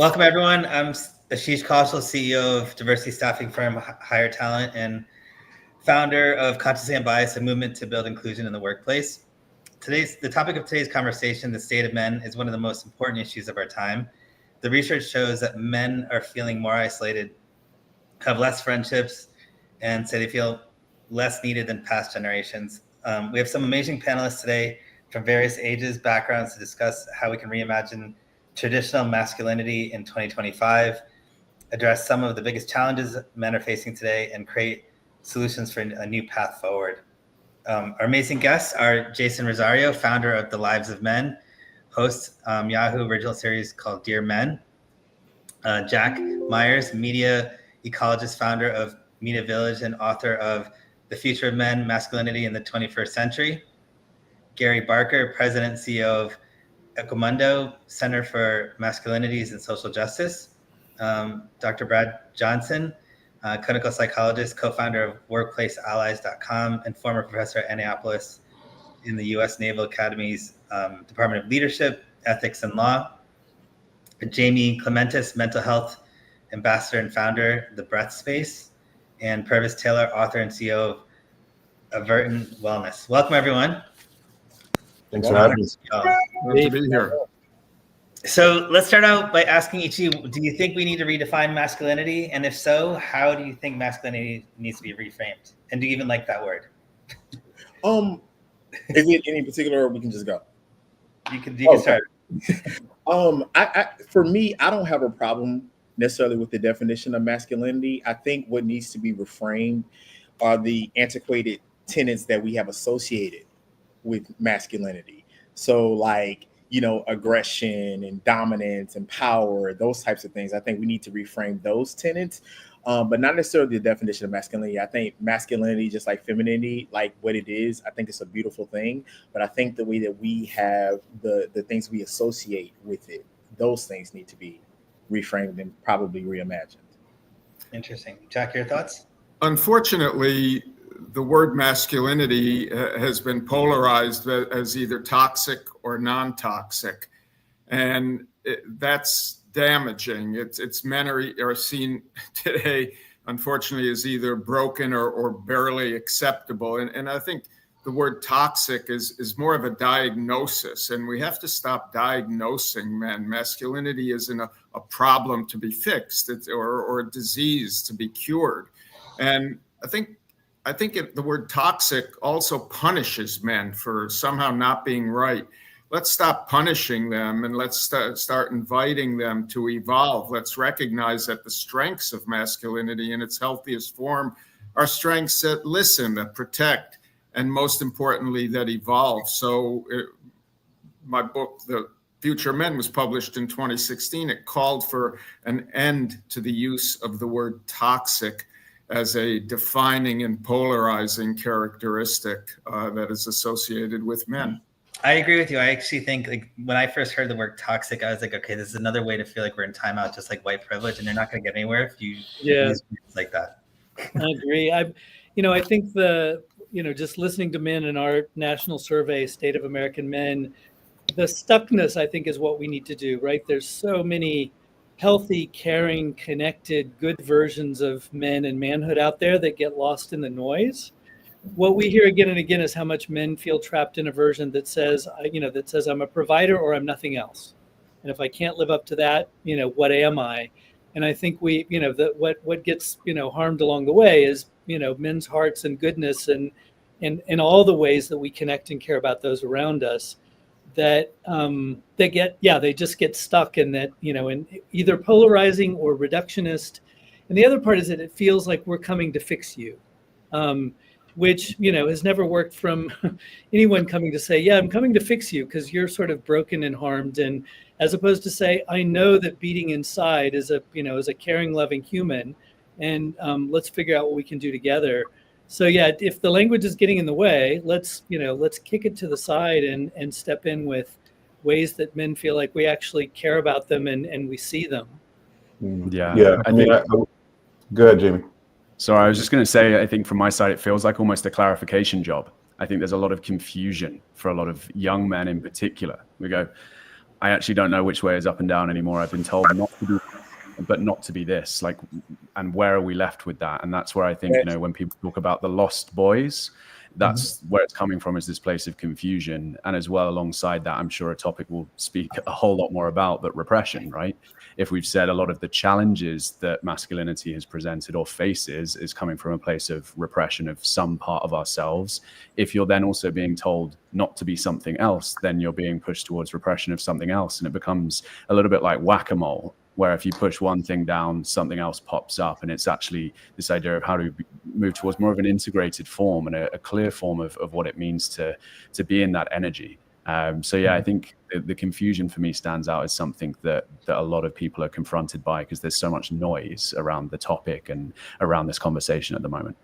Welcome, everyone. I'm Ashish Kaushal, CEO of diversity staffing firm Higher Talent and founder of Consciously Unbiased, a movement to build inclusion in the workplace. The topic of today's conversation, the state of men, is one of the most important issues of our time. The research shows that men are feeling more isolated, have less friendships, and say they feel less needed than past generations. We have some amazing panelists today from various ages, backgrounds to discuss how we can reimagine traditional masculinity in 2025, address some of the biggest challenges men are facing today, and create solutions for a new path forward. Our amazing guests are Jason Rosario, founder of The Lives of Men, host Yahoo original series called Dear Men. Jack Myers, media ecologist, founder of Media Village and author of The Future of Men, Masculinity in the 21st Century. Gary Barker, president and CEO of Equimundo, Center for Masculinities and Social Justice. Dr. Brad Johnson, clinical psychologist, co-founder of workplaceallies.com and former professor at Annapolis in the U.S. Naval Academy's Department of Leadership, Ethics, and Law. Jamie Clementis, mental health ambassador and founder of The Breath Space. And Purvis Taylor, author and CEO of Averton Wellness. Welcome, everyone. Thanks for having us. Great to be here. So let's start out by asking each of you, do you think we need to redefine masculinity? And if so, how do you think masculinity needs to be reframed? And do you even like that word? Is it any particular, or we can just go? You can start. For me, I don't have a problem necessarily with the definition of masculinity. I think what needs to be reframed are the antiquated tenets that we have associated with masculinity. So like, aggression and dominance and power, those types of things. I think we need to reframe those tenets, but not necessarily the definition of masculinity. I think masculinity, just like femininity, like what it is, I think it's a beautiful thing. But I think the way that we have the things we associate with it, those things need to be reframed and probably reimagined. Interesting. Jack, your thoughts? Unfortunately, the word masculinity has been polarized as either toxic or non-toxic, and that's damaging. It's men are seen today, unfortunately, as either broken or barely acceptable. And I think the word toxic is more of a diagnosis, and we have to stop diagnosing men. Masculinity isn't a problem to be fixed, or a disease to be cured. And I think the word toxic also punishes men for somehow not being right. Let's stop punishing them, and let's start inviting them to evolve. Let's recognize that the strengths of masculinity in its healthiest form are strengths that listen, that protect, and most importantly, that evolve. So my book, The Future of Men, was published in 2016. It called for an end to the use of the word toxic as a defining and polarizing characteristic that is associated with men. I agree with you. I actually think, like, when I first heard the word toxic, I was like, okay, this is another way to feel like we're in timeout, just like white privilege, and you're not going to get anywhere if you use words like that. I agree. I think just listening to men in our national survey, State of American Men, the stuckness, I think, is what we need to do, right? There's so many healthy, caring, connected, good versions of men and manhood out there that get lost in the noise. What we hear again and again is how much men feel trapped in a version that says, I'm a provider or I'm nothing else. And if I can't live up to that, what am I? And I think what gets, harmed along the way is, men's hearts and goodness and all the ways that we connect and care about those around us, that they just get stuck in that, in either polarizing or reductionist. And the other part is that it feels like we're coming to fix you, which, has never worked from anyone coming to say, yeah, I'm coming to fix you because you're sort of broken and harmed. And as opposed to say, I know that beating inside is a caring, loving human. And let's figure out what we can do together. So yeah, if the language is getting in the way, let's kick it to the side and step in with ways that men feel like we actually care about them and we see them. Yeah. Go ahead, Jamie. So I was just going to say, I think from my side, it feels like almost a clarification job. I think there's a lot of confusion for a lot of young men in particular. We go, I actually don't know which way is up and down anymore. I've been told not to be, but not to be this. Like, and where are we left with that? And that's where I think, when people talk about the lost boys, that's where it's coming from, is this place of confusion. And as well, alongside that, I'm sure a topic we'll speak a whole lot more about, but repression, right? If we've said a lot of the challenges that masculinity has presented or faces is coming from a place of repression of some part of ourselves. If you're then also being told not to be something else, then you're being pushed towards repression of something else. And it becomes a little bit like whack-a-mole, where if you push one thing down, something else pops up. And it's actually this idea of how to move towards more of an integrated form and a clear form of what it means to be in that energy. So yeah, I think the confusion for me stands out as something that a lot of people are confronted by, because there's so much noise around the topic and around this conversation at the moment.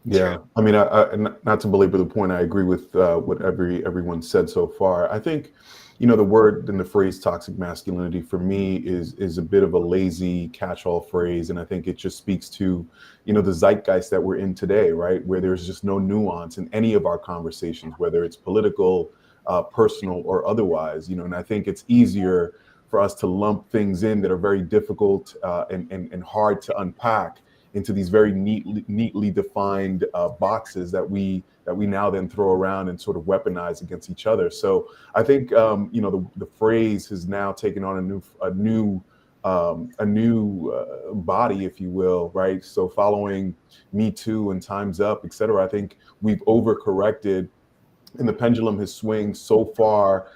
Yeah, I mean, I not to belabor the point, I agree with what everyone said so far. I think, the word and the phrase toxic masculinity for me is a bit of a lazy catch-all phrase. And I think it just speaks to, the zeitgeist that we're in today, right? Where there's just no nuance in any of our conversations, whether it's political, personal, or otherwise, and I think it's easier for us to lump things in that are very difficult and hard to unpack into these very neatly defined boxes that we now then throw around and sort of weaponize against each other. So I think the phrase has now taken on a new body, if you will, right? So following Me Too and Time's Up, et cetera, I think we've overcorrected, and the pendulum has swung so far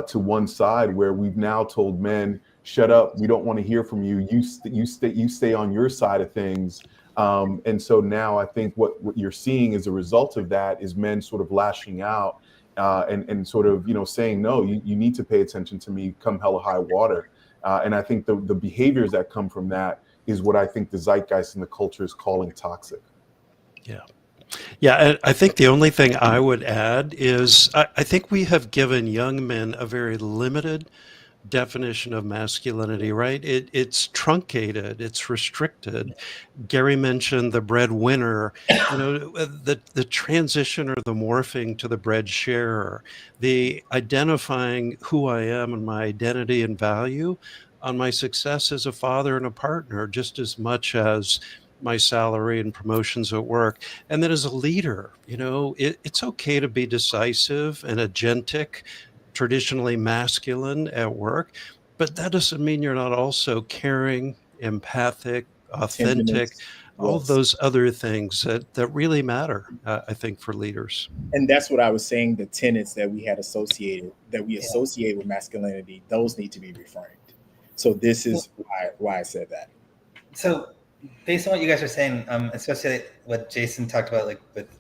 to one side where we've now told men, shut up, we don't want to hear from you. You stay on your side of things. And so now I think what you're seeing as a result of that is men sort of lashing out and sort of, saying, no, you need to pay attention to me come hell or high water. And I think the behaviors that come from that is what I think the zeitgeist and the culture is calling toxic. Yeah. Yeah, and I think the only thing I would add is I think we have given young men a very limited definition of masculinity, right? It's truncated, it's restricted. Gary mentioned the breadwinner, the transition or the morphing to the bread sharer, the identifying who I am and my identity and value on my success as a father and a partner, just as much as my salary and promotions at work. And then as a leader, it's okay to be decisive and agentic, traditionally masculine at work, but that doesn't mean you're not also caring, empathic, authentic, all of those other things that really matter, I think, for leaders. And that's what I was saying, the tenets that we associate with masculinity, those need to be reframed. So this is why I said that. So based on what you guys are saying, especially what Jason talked about, like with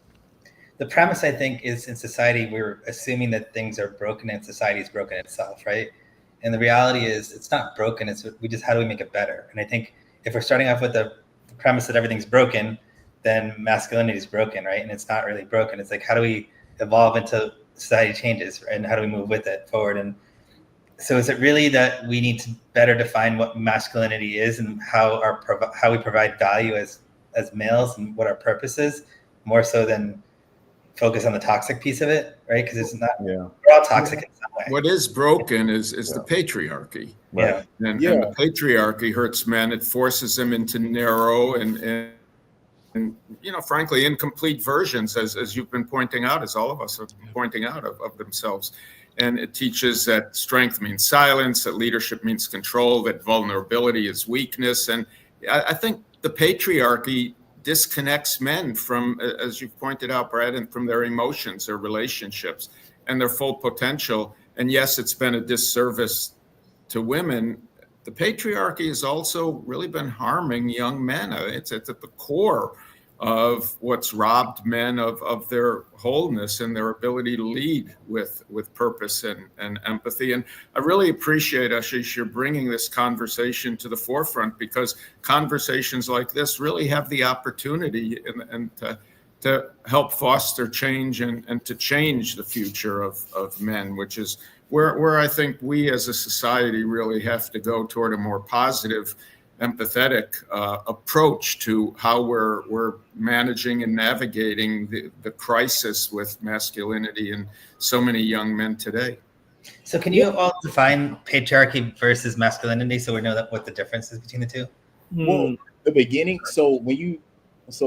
the premise, I think, is in society, we're assuming that things are broken and society is broken itself, right? And the reality is it's not broken. It's how do we make it better? And I think if we're starting off with the premise that everything's broken, then masculinity is broken, right? And it's not really broken. It's like, how do we evolve until society changes, and how do we move with it forward? And so is it really that we need to better define what masculinity is and how we provide value as males and what our purpose is, more so than focus on the toxic piece of it, right? Because it's not, we're all toxic in some way. What is broken is the patriarchy. Right? Yeah. And the patriarchy hurts men. It forces them into narrow and frankly, incomplete versions, as you've been pointing out, as all of us are pointing out of themselves. And it teaches that strength means silence, that leadership means control, that vulnerability is weakness. And I think the patriarchy disconnects men from, as you've pointed out, Brad, and from their emotions, their relationships, and their full potential. And yes, it's been a disservice to women. The patriarchy has also really been harming young men. It's at the core of what's robbed men of their wholeness and their ability to lead with purpose and empathy. And I really appreciate, Ashish, you're bringing this conversation to the forefront, because conversations like this really have the opportunity and to help foster change and to change the future of men, which is where I think we as a society really have to go toward a more positive, empathetic approach to how we're managing and navigating the crisis with masculinity in so many young men today. So can you all define patriarchy versus masculinity so we know that what the difference is between the two? Well, the beginning. So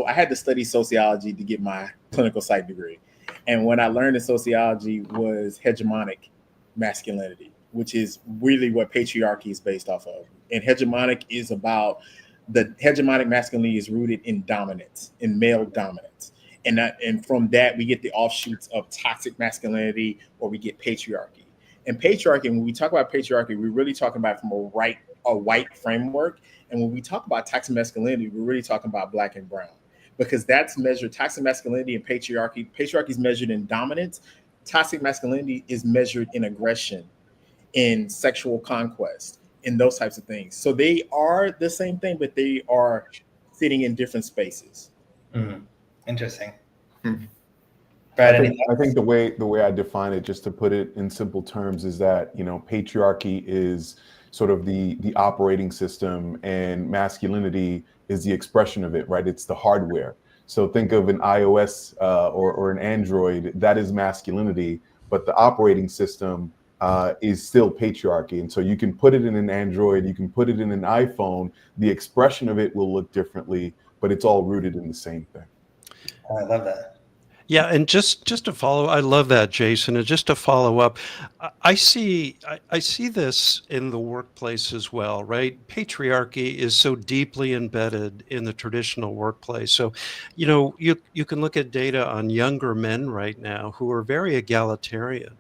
I had to study sociology to get my clinical psych degree, and what I learned in sociology was hegemonic masculinity, which is really what patriarchy is based off of. And hegemonic masculinity is rooted in dominance, in male dominance, and from that we get the offshoots of toxic masculinity, or we get patriarchy. And patriarchy, when we talk about patriarchy, we're really talking about from a white framework. And when we talk about toxic masculinity, we're really talking about black and brown, because that's measured. Toxic masculinity and patriarchy. Patriarchy is measured in dominance. Toxic masculinity is measured in aggression, in sexual conquest, in those types of things. So they are the same thing, but they are sitting in different spaces. Interesting. Brad, I think the way I define it, just to put it in simple terms, is that, you know, patriarchy is sort of the operating system, and masculinity is the expression of it, right? It's the hardware. So think of an iOS or an Android, that is masculinity, but the operating system is still patriarchy. And so you can put it in an Android, you can put it in an iPhone, the expression of it will look differently, but it's all rooted in the same thing. I love that. Yeah, and just to follow, I love that, Jason. And just to follow up, I see this in the workplace as well, right? Patriarchy is so deeply embedded in the traditional workplace. So, you know, you can look at data on younger men right now who are very egalitarian.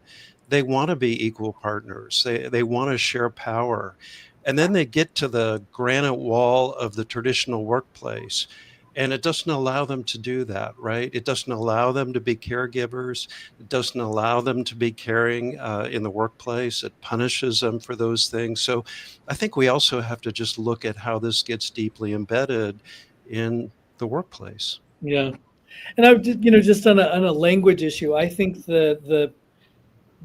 They want to be equal partners. They want to share power. And then they get to the granite wall of the traditional workplace, and it doesn't allow them to do that, right? It doesn't allow them to be caregivers. It doesn't allow them to be caring in the workplace. It punishes them for those things. So I think we also have to just look at how this gets deeply embedded in the workplace. Yeah. And I, you know, just on a language issue, I think the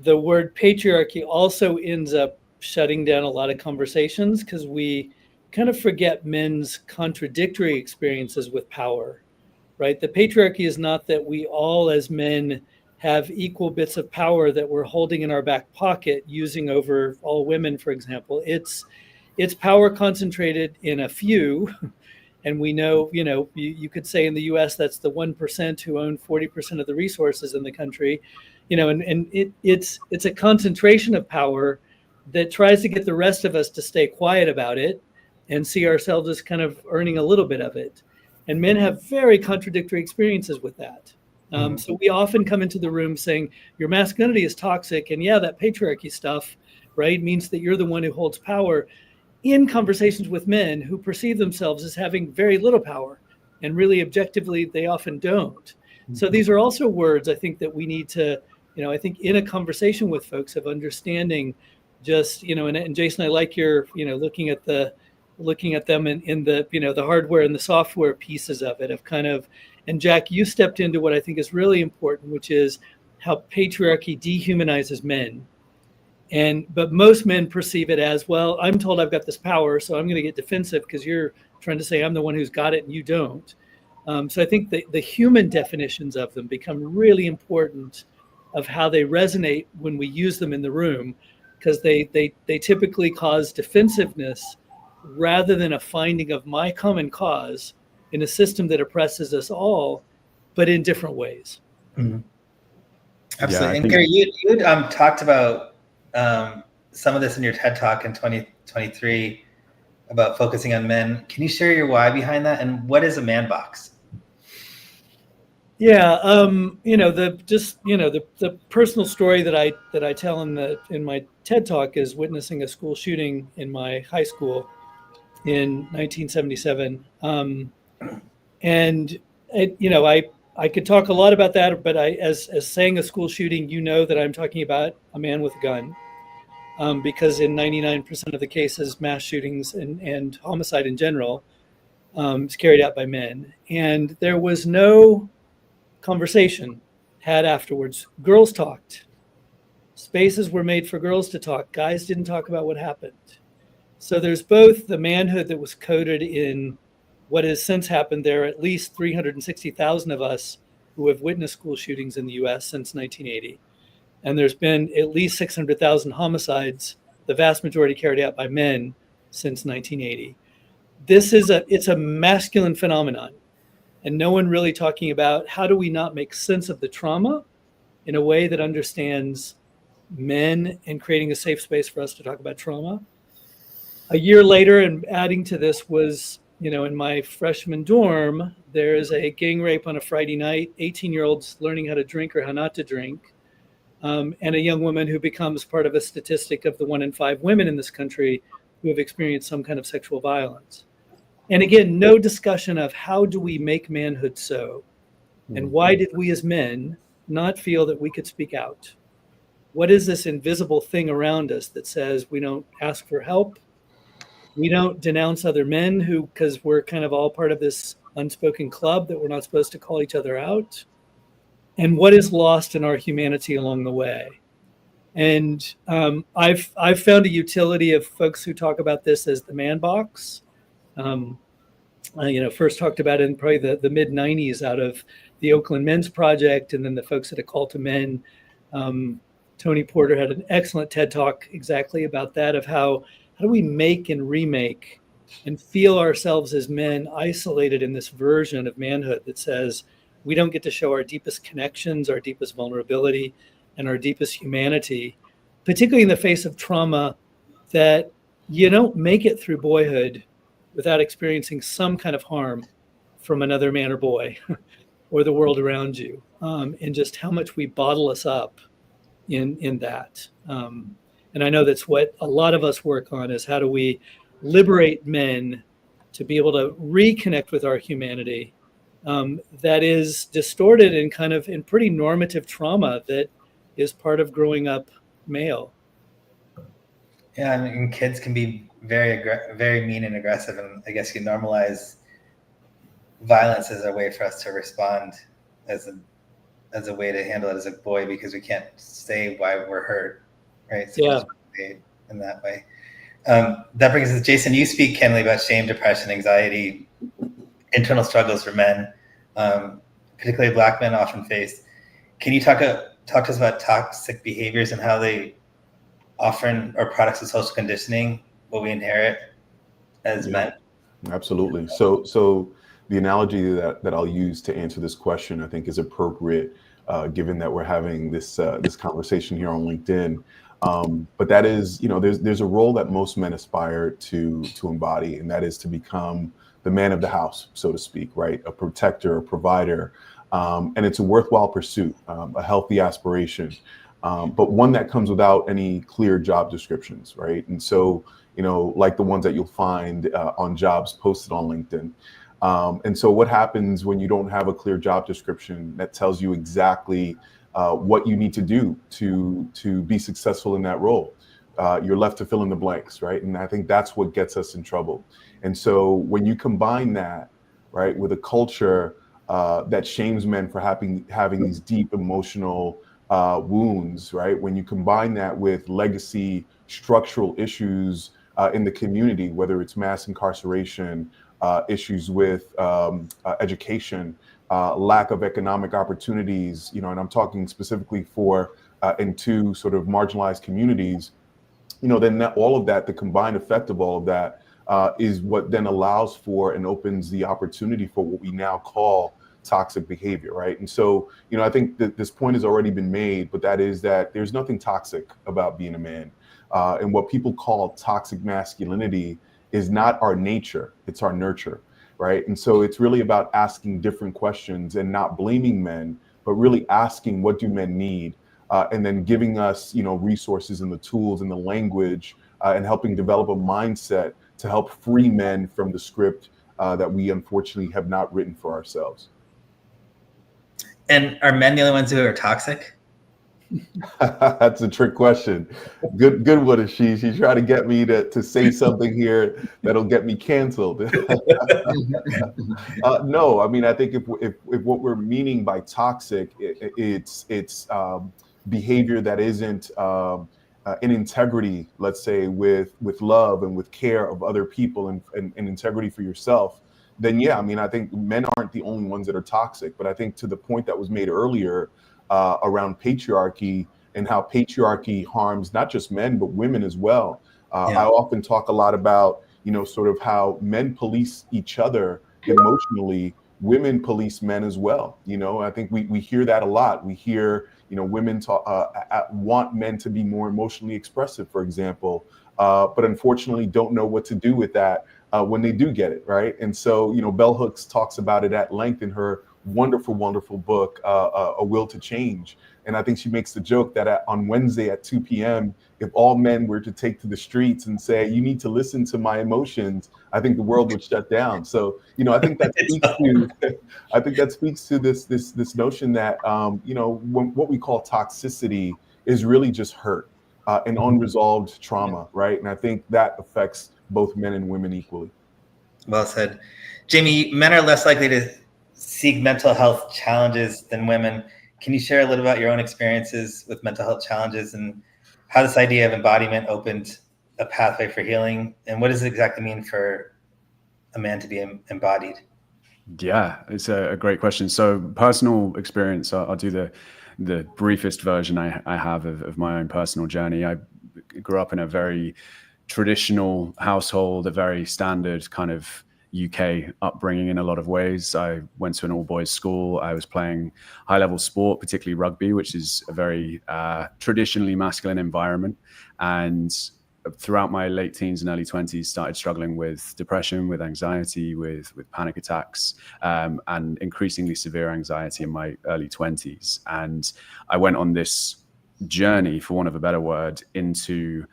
word patriarchy also ends up shutting down a lot of conversations, because we kind of forget men's contradictory experiences with power, right? The patriarchy is not that we all as men have equal bits of power that we're holding in our back pocket using over all women, for example. It's power concentrated in a few. And we know, you know, you could say in the US, that's the 1% who own 40% of the resources in the country, you know, and it's a concentration of power that tries to get the rest of us to stay quiet about it and see ourselves as kind of earning a little bit of it. And men have very contradictory experiences with that. So we often come into the room saying, your masculinity is toxic. And yeah, that patriarchy stuff, right, means that you're the one who holds power, in conversations with men who perceive themselves as having very little power. And really objectively, they often don't. So these are also words, I think, that we need to, you know, I think in a conversation with folks of understanding just, you know, and Jason, I like your, you know, looking at them in the, you know, the hardware and the software pieces of it, of kind of, and Jack, you stepped into what I think is really important, which is how patriarchy dehumanizes men. But most men perceive it as, well, I'm told I've got this power, so I'm going to get defensive because you're trying to say I'm the one who's got it and you don't. So I think the human definitions of them become really important, of how they resonate when we use them in the room, because they typically cause defensiveness rather than a finding of my common cause in a system that oppresses us all, but in different ways. Absolutely. Yeah, and Gary, you talked about some of this in your TED Talk in 2023 about focusing on men. Can you share your why behind that, and what is a man box? Yeah, you know, the personal story that I tell in my TED Talk is witnessing a school shooting in my high school in 1977, and you know, I could talk a lot about that, but as saying a school shooting, you know that I'm talking about a man with a gun, because in 99% of the cases, mass shootings and homicide in general is carried out by men, and there was no conversation had afterwards. Girls talked. Spaces were made for girls to talk. Guys didn't talk about what happened. So there's both the manhood that was coded in what has since happened. There are at least 360,000 of us who have witnessed school shootings in the US since 1980. and there's been at least 600,000 homicides, the vast majority carried out by men since 1980. It's a masculine phenomenon, and no one really talking about how do we not make sense of the trauma in a way that understands men and creating a safe space for us to talk about trauma. A year later, and adding to this was, in my freshman dorm, there's a gang rape on a Friday night, 18-year-olds learning how to drink or how not to drink, and a young woman who becomes part of a statistic of the 1 in 5 women in this country who have experienced some kind of sexual violence. And again, no discussion of how do we make manhood so, and why did we as men not feel that we could speak out? What is this invisible thing around us that says we don't ask for help? We don't denounce other men because we're kind of all part of this unspoken club that we're not supposed to call each other out. And what is lost in our humanity along the way? And I've found a utility of folks who talk about this as the man box. First talked about it in probably the mid 90s out of the Oakland Men's Project, and then the folks at A Call to Men. Tony Porter had an excellent TED Talk exactly about that, of how do we make and remake and feel ourselves as men isolated in this version of manhood that says we don't get to show our deepest connections, our deepest vulnerability, and our deepest humanity, particularly in the face of trauma, that you don't make it through boyhood without experiencing some kind of harm from another man or boy or the world around you, and just how much we bottle us up in that. And I know that's what a lot of us work on, is how do we liberate men to be able to reconnect with our humanity that is distorted and kind of in pretty normative trauma that is part of growing up male. Yeah, I mean, kids can be very mean and aggressive, and I guess you normalize violence as a way for us to respond, as a way to handle it as a boy, because we can't say why we're hurt, right? So Yeah. In that way. That brings us, Jason, you speak candidly about shame, depression, anxiety, internal struggles for men, particularly Black men often face. Can you talk to us about toxic behaviors and how they often are products of social conditioning, what we inherit as men? Absolutely. So the analogy that I'll use to answer this question, I think, is appropriate, given that we're having this conversation here on LinkedIn. But that is, there's a role that most men aspire to embody, and that is to become the man of the house, so to speak, right? A protector, a provider. And it's a worthwhile pursuit, a healthy aspiration, but one that comes without any clear job descriptions, right? And so, like the ones that you'll find on jobs posted on LinkedIn. And so what happens when you don't have a clear job description that tells you exactly what you need to do to be successful in that role? You're left to fill in the blanks, right? And I think that's what gets us in trouble. And so when you combine that, right, with a culture that shames men for having these deep emotional wounds, right? When you combine that with legacy structural issues in the community, whether it's mass incarceration, issues with education, lack of economic opportunities, and I'm talking specifically for in two sort of marginalized communities, then all of that, the combined effect of all of that is what then allows for and opens the opportunity for what we now call toxic behavior, right? And so, I think that this point has already been made, but that is that there's nothing toxic about being a man. And what people call toxic masculinity is not our nature, it's our nurture, right? And so it's really about asking different questions and not blaming men, but really asking, what do men need? And then giving us, resources and the tools and the language and helping develop a mindset to help free men from the script that we unfortunately have not written for ourselves. And are men the only ones who are toxic? That's a trick question. Good one is she. She's trying to get me to say something here that'll get me canceled. No, I mean, I think if what we're meaning by toxic, it's behavior that isn't in integrity, let's say, with love and with care of other people and integrity for yourself, then yeah, I mean, I think men aren't the only ones that are toxic. But I think to the point that was made earlier around patriarchy, and how patriarchy harms not just men, but women as well. Yeah. I often talk a lot about, sort of how men police each other emotionally, women police men as well. I think we hear that a lot. We hear, women talk, want men to be more emotionally expressive, for example, but unfortunately don't know what to do with that when they do get it, right? And so, Bell Hooks talks about it at length in her wonderful, wonderful book, A Will to Change. And I think she makes the joke that on Wednesday at 2 p.m., if all men were to take to the streets and say, you need to listen to my emotions, I think the world would shut down. So, I think that speaks to, I think that speaks to this notion that, what we call toxicity is really just hurt and unresolved trauma, right? And I think that affects both men and women equally. Well said. Jamie, men are less likely to seek mental health challenges than women. Can you share a little about your own experiences with mental health challenges and how this idea of embodiment opened a pathway for healing? And what does it exactly mean for a man to be embodied? Yeah, it's a great question. So personal experience, I'll do the briefest version I have of my own personal journey. I grew up in a very traditional household, a very standard kind of UK upbringing in a lot of ways. I went to an all-boys school. I was playing high-level sport, particularly rugby, which is a very traditionally masculine environment. And throughout my late teens and early 20s, started struggling with depression, with anxiety, with panic attacks, and increasingly severe anxiety in my early 20s. And I went on this journey, for want of a better word, into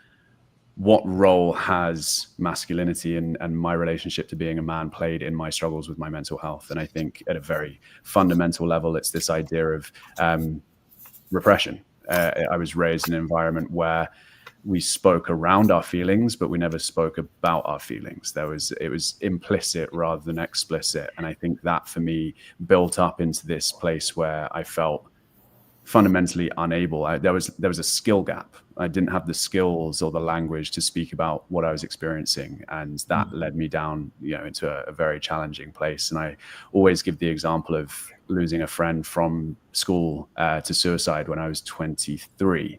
what role has masculinity and my relationship to being a man played in my struggles with my mental health. And I think at a very fundamental level, it's this idea of repression. I was raised in an environment where we spoke around our feelings, but we never spoke about our feelings. It was implicit rather than explicit. And I think that for me built up into this place where I felt fundamentally unable. There was a skill gap. I didn't have the skills or the language to speak about what I was experiencing, and that led me down, into a very challenging place. And I always give the example of losing a friend from school to suicide when I was 23,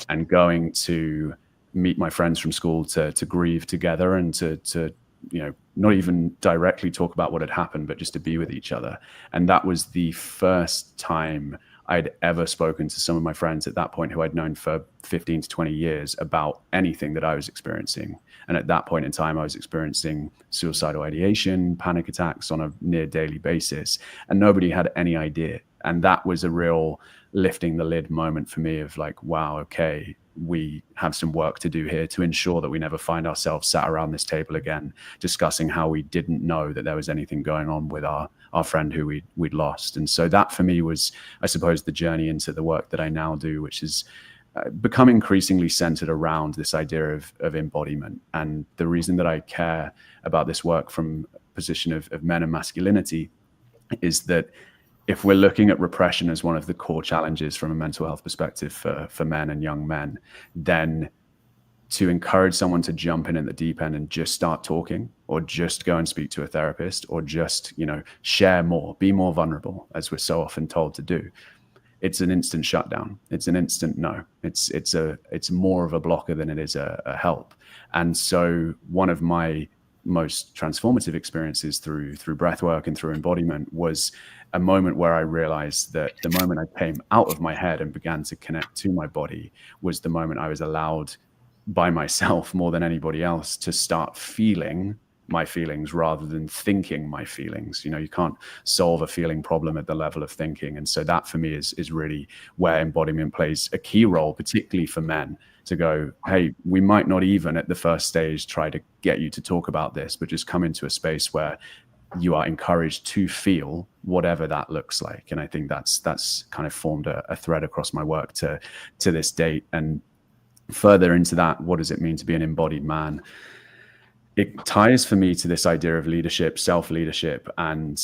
and going to meet my friends from school to grieve together and to not even directly talk about what had happened, but just to be with each other. And that was the first time I'd ever spoken to some of my friends at that point who I'd known for 15 to 20 years about anything that I was experiencing. And at that point in time, I was experiencing suicidal ideation, panic attacks on a near daily basis, and nobody had any idea. And that was a real lifting the lid moment for me of like, wow, okay, we have some work to do here to ensure that we never find ourselves sat around this table again, discussing how we didn't know that there was anything going on with our friend who we'd lost. And so that for me was, I suppose, the journey into the work that I now do, which is become increasingly centered around this idea of embodiment. And the reason that I care about this work from a position of men and masculinity is that if we're looking at repression as one of the core challenges from a mental health perspective for men and young men, then to encourage someone to jump in at the deep end and just start talking, or just go and speak to a therapist, or just, share more, be more vulnerable, as we're so often told to do, it's an instant shutdown. It's an instant no. It's more of a blocker than it is a help. And so one of my most transformative experiences through breath work and through embodiment was a moment where I realized that the moment I came out of my head and began to connect to my body was the moment I was allowed by myself more than anybody else to start feeling my feelings rather than thinking my feelings. You can't solve a feeling problem at the level of thinking. And so that for me is really where embodiment plays a key role, particularly for men, to go, hey, we might not even at the first stage try to get you to talk about this, but just come into a space where you are encouraged to feel whatever that looks like. And I think that's kind of formed a thread across my work to this date. And further into that, what does it mean to be an embodied man? It ties for me to this idea of leadership, self-leadership, and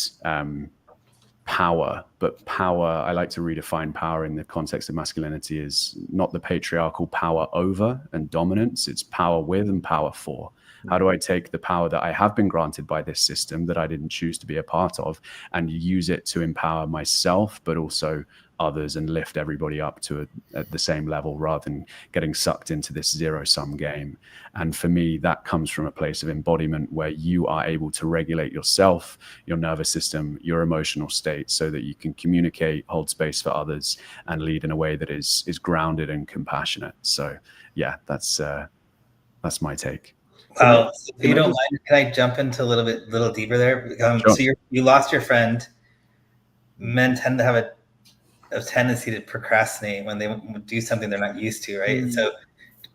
power. But power, I like to redefine power in the context of masculinity, is not the patriarchal power over and dominance. It's power with and power for. How do I take the power that I have been granted by this system that I didn't choose to be a part of and use it to empower myself, but also others and lift everybody up to at the same level rather than getting sucked into this zero-sum game. And for me, that comes from a place of embodiment where you are able to regulate yourself, your nervous system, your emotional state, so that you can communicate, hold space for others, and lead in a way that is grounded and compassionate. So yeah, that's my take. Wow. If you don't mind, can I jump into a little deeper there? Sure. So you lost your friend. Men tend to have a tendency to procrastinate when they do something they're not used to, right? So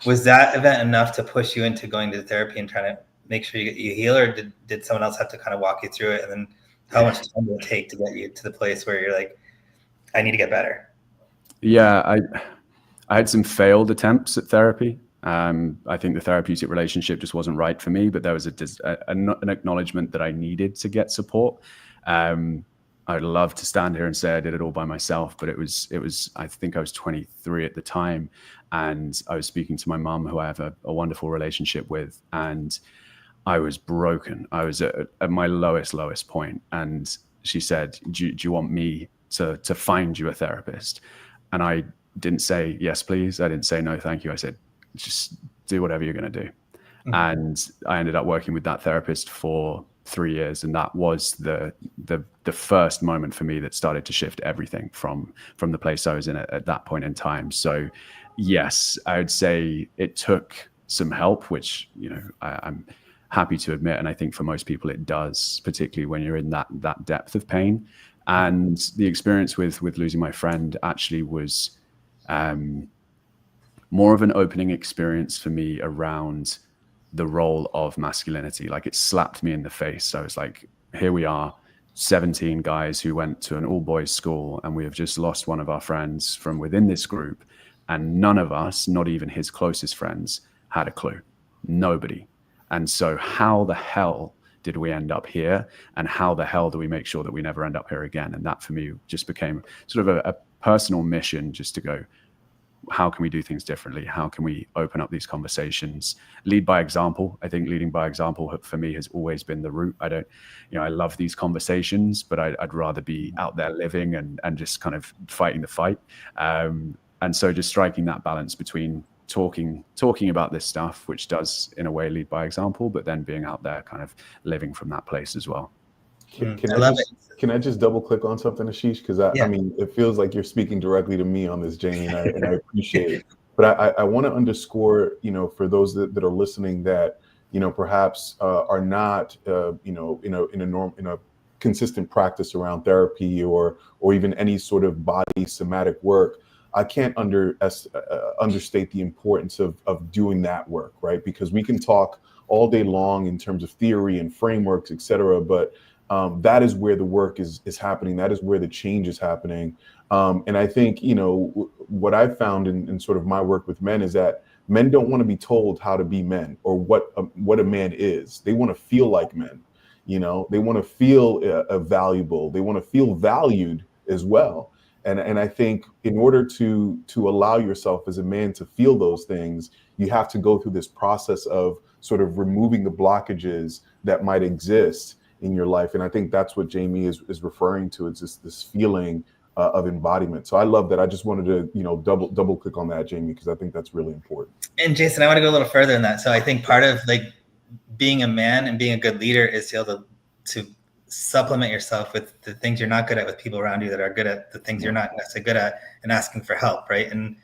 was that event enough to push you into going to therapy and trying to make sure you heal, or did someone else have to kind of walk you through it? And then how much time did it take to get you to the place where you're like, I need to get better? Yeah, I had some failed attempts at therapy. I think the therapeutic relationship just wasn't right for me, but there was an acknowledgement that I needed to get support. I'd love to stand here and say I did it all by myself, but it was, I think I was 23 at the time, and I was speaking to my mum, who I have a wonderful relationship with, and I was broken. I was at my lowest point. And she said, do you want me to find you a therapist? And I didn't say, yes, please. I didn't say, no, thank you. I said, just do whatever you're going to do. Mm-hmm. And I ended up working with that therapist for 3 years, and that was the first moment for me that started to shift everything from the place I was in at that point in time. So yes, I would say it took some help, which, you know, I'm happy to admit, and I think for most people it does, particularly when you're in that depth of pain. And the experience with losing my friend actually was more of an opening experience for me around the role of masculinity. Like, it slapped me in the face. So it's like, here we are, 17 guys who went to an all-boys school, and we have just lost one of our friends from within this group, and none of us, not even his closest friends, had a clue. Nobody. And so how the hell did we end up here, and how the hell do we make sure that we never end up here again? And that for me just became sort of a personal mission, just to go, how can we do things differently? How can we open up these conversations? Lead by example. I think leading by example for me has always been the route. I love these conversations, but I'd rather be out there living and just kind of fighting the fight. And so just striking that balance between talking about this stuff, which does in a way lead by example, but then being out there kind of living from that place as well. Can I just double click on something, Ashish? Because I mean, it feels like you're speaking directly to me on this, Jamie, and I appreciate it. But I want to underscore, you know, for those that are listening, that, you know, perhaps are not, in a consistent practice around therapy or even any sort of body somatic work. I can't understate the importance of doing that work, right? Because we can talk all day long in terms of theory and frameworks, et cetera, but that is where the work is happening. That is where the change is happening. And I think, you know, what I've found in sort of my work with men is that men don't want to be told how to be men or what a man is. They want to feel like men. You know, they want to feel valuable. They want to feel valued as well. And I think in order to allow yourself as a man to feel those things, you have to go through this process of sort of removing the blockages that might exist in your life. And I think that's what Jamie is referring to. It's just this feeling of embodiment. So I love that. I just wanted to, you know, double click on that, Jamie, because I think that's really important. And Jason, I want to go a little further than that. So I think part of like being a man and being a good leader is to be able to supplement yourself with the things you're not good at, with people around you that are good at the things you're not necessarily good at, and asking for help, right? And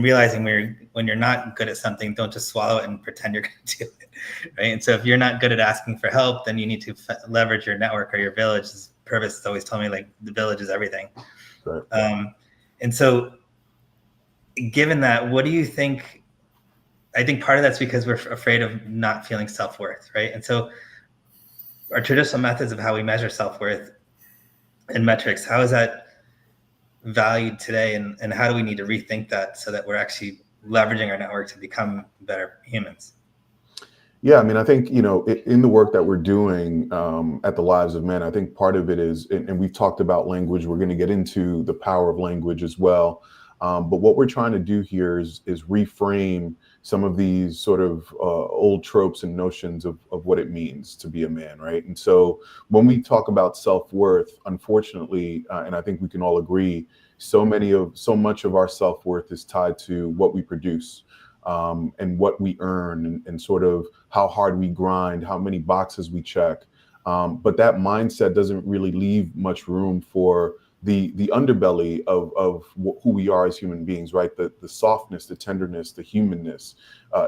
realizing when you're not good at something, don't just swallow it and pretend you're going to do it, right? And so if you're not good at asking for help, then you need to leverage your network or your village. Purvis has always told me, like, the village is everything. Right. And so given that, what do you think? I think part of that's because we're afraid of not feeling self-worth, right? And so our traditional methods of how we measure self-worth and metrics, how is that valued today, and how do we need to rethink that so that we're actually leveraging our network to become better humans? Yeah, I mean, I think, you know, in the work that we're doing at the Lives of Men, I think part of it is, and we've talked about language, we're going to get into the power of language as well. But what we're trying to do here is reframe some of these sort of old tropes and notions of what it means to be a man, right? And so when we talk about self-worth, unfortunately, and I think we can all agree, so much of our self-worth is tied to what we produce, and what we earn, and sort of how hard we grind, how many boxes we check. But that mindset doesn't really leave much room for the underbelly of who we are as human beings, right? The softness, the tenderness, the humanness,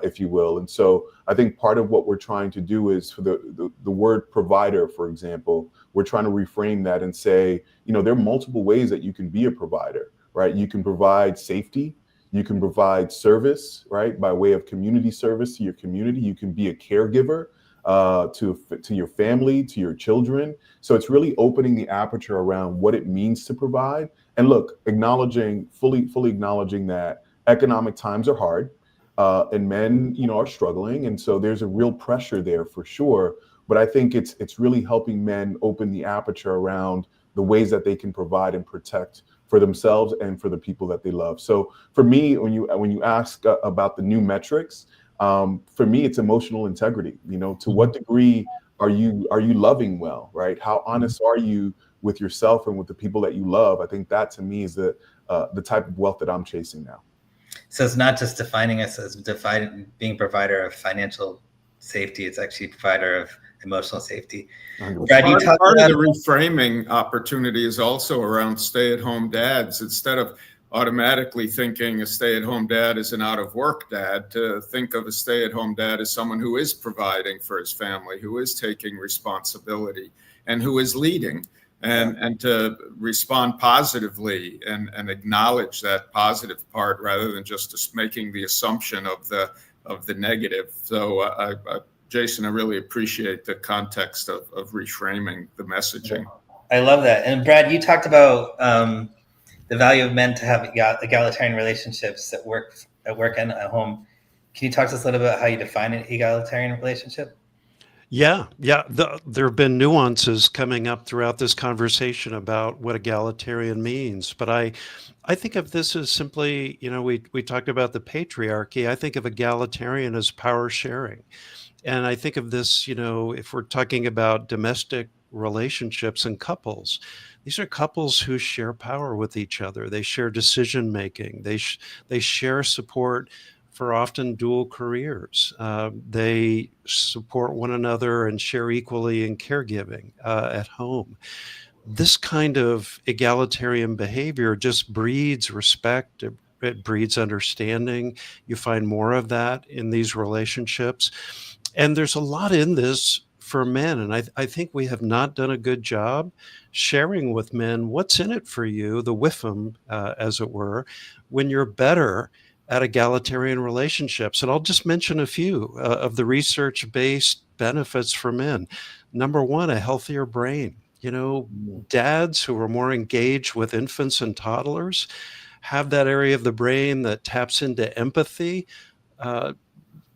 if you will. And so I think part of what we're trying to do is, for the word provider, for example, we're trying to reframe that and say, there are multiple ways that you can be a provider, right? You can provide safety, you can provide service, right? By way of community service to your community. You can be a caregiver to your family, to your children. So it's really opening the aperture around what it means to provide. And look, fully acknowledging that economic times are hard, and men, are struggling. And so there's a real pressure there for sure. But I think it's really helping men open the aperture around the ways that they can provide and protect for themselves and for the people that they love. So for me, when you ask about the new metrics, for me, it's emotional integrity. To what degree are you loving well, right? How honest are you with yourself and with the people that you love? I think that, to me, is the type of wealth that I'm chasing now. So it's not just defining us as being provider of financial safety. It's actually provider of emotional safety. Brad, part of the reframing opportunity is also around stay-at-home dads. Instead of automatically thinking a stay-at-home dad is an out-of-work dad, to think of a stay-at-home dad as someone who is providing for his family, who is taking responsibility, and who is leading, and to respond positively and acknowledge that positive part rather than just making the assumption of the negative. So Jason, I really appreciate the context of reframing the messaging. I love that. And Brad, you talked about the value of men to have egalitarian relationships at work and at home. Can you talk to us a little bit about how you define an egalitarian relationship? Yeah. There have been nuances coming up throughout this conversation about what egalitarian means, but I think of this as simply, we talked about the patriarchy. I think of egalitarian as power sharing. And I think of this, if we're talking about domestic relationships and couples, these are couples who share power with each other. They share decision making. They share support for often dual careers. They support one another and share equally in caregiving at home. This kind of egalitarian behavior just breeds respect. It breeds understanding. You find more of that in these relationships. And there's a lot in this for men. And I think we have not done a good job sharing with men what's in it for you, the WIFM, as it were, when you're better at egalitarian relationships. And I'll just mention a few of the research-based benefits for men. Number one, a healthier brain. Dads who are more engaged with infants and toddlers have that area of the brain that taps into empathy,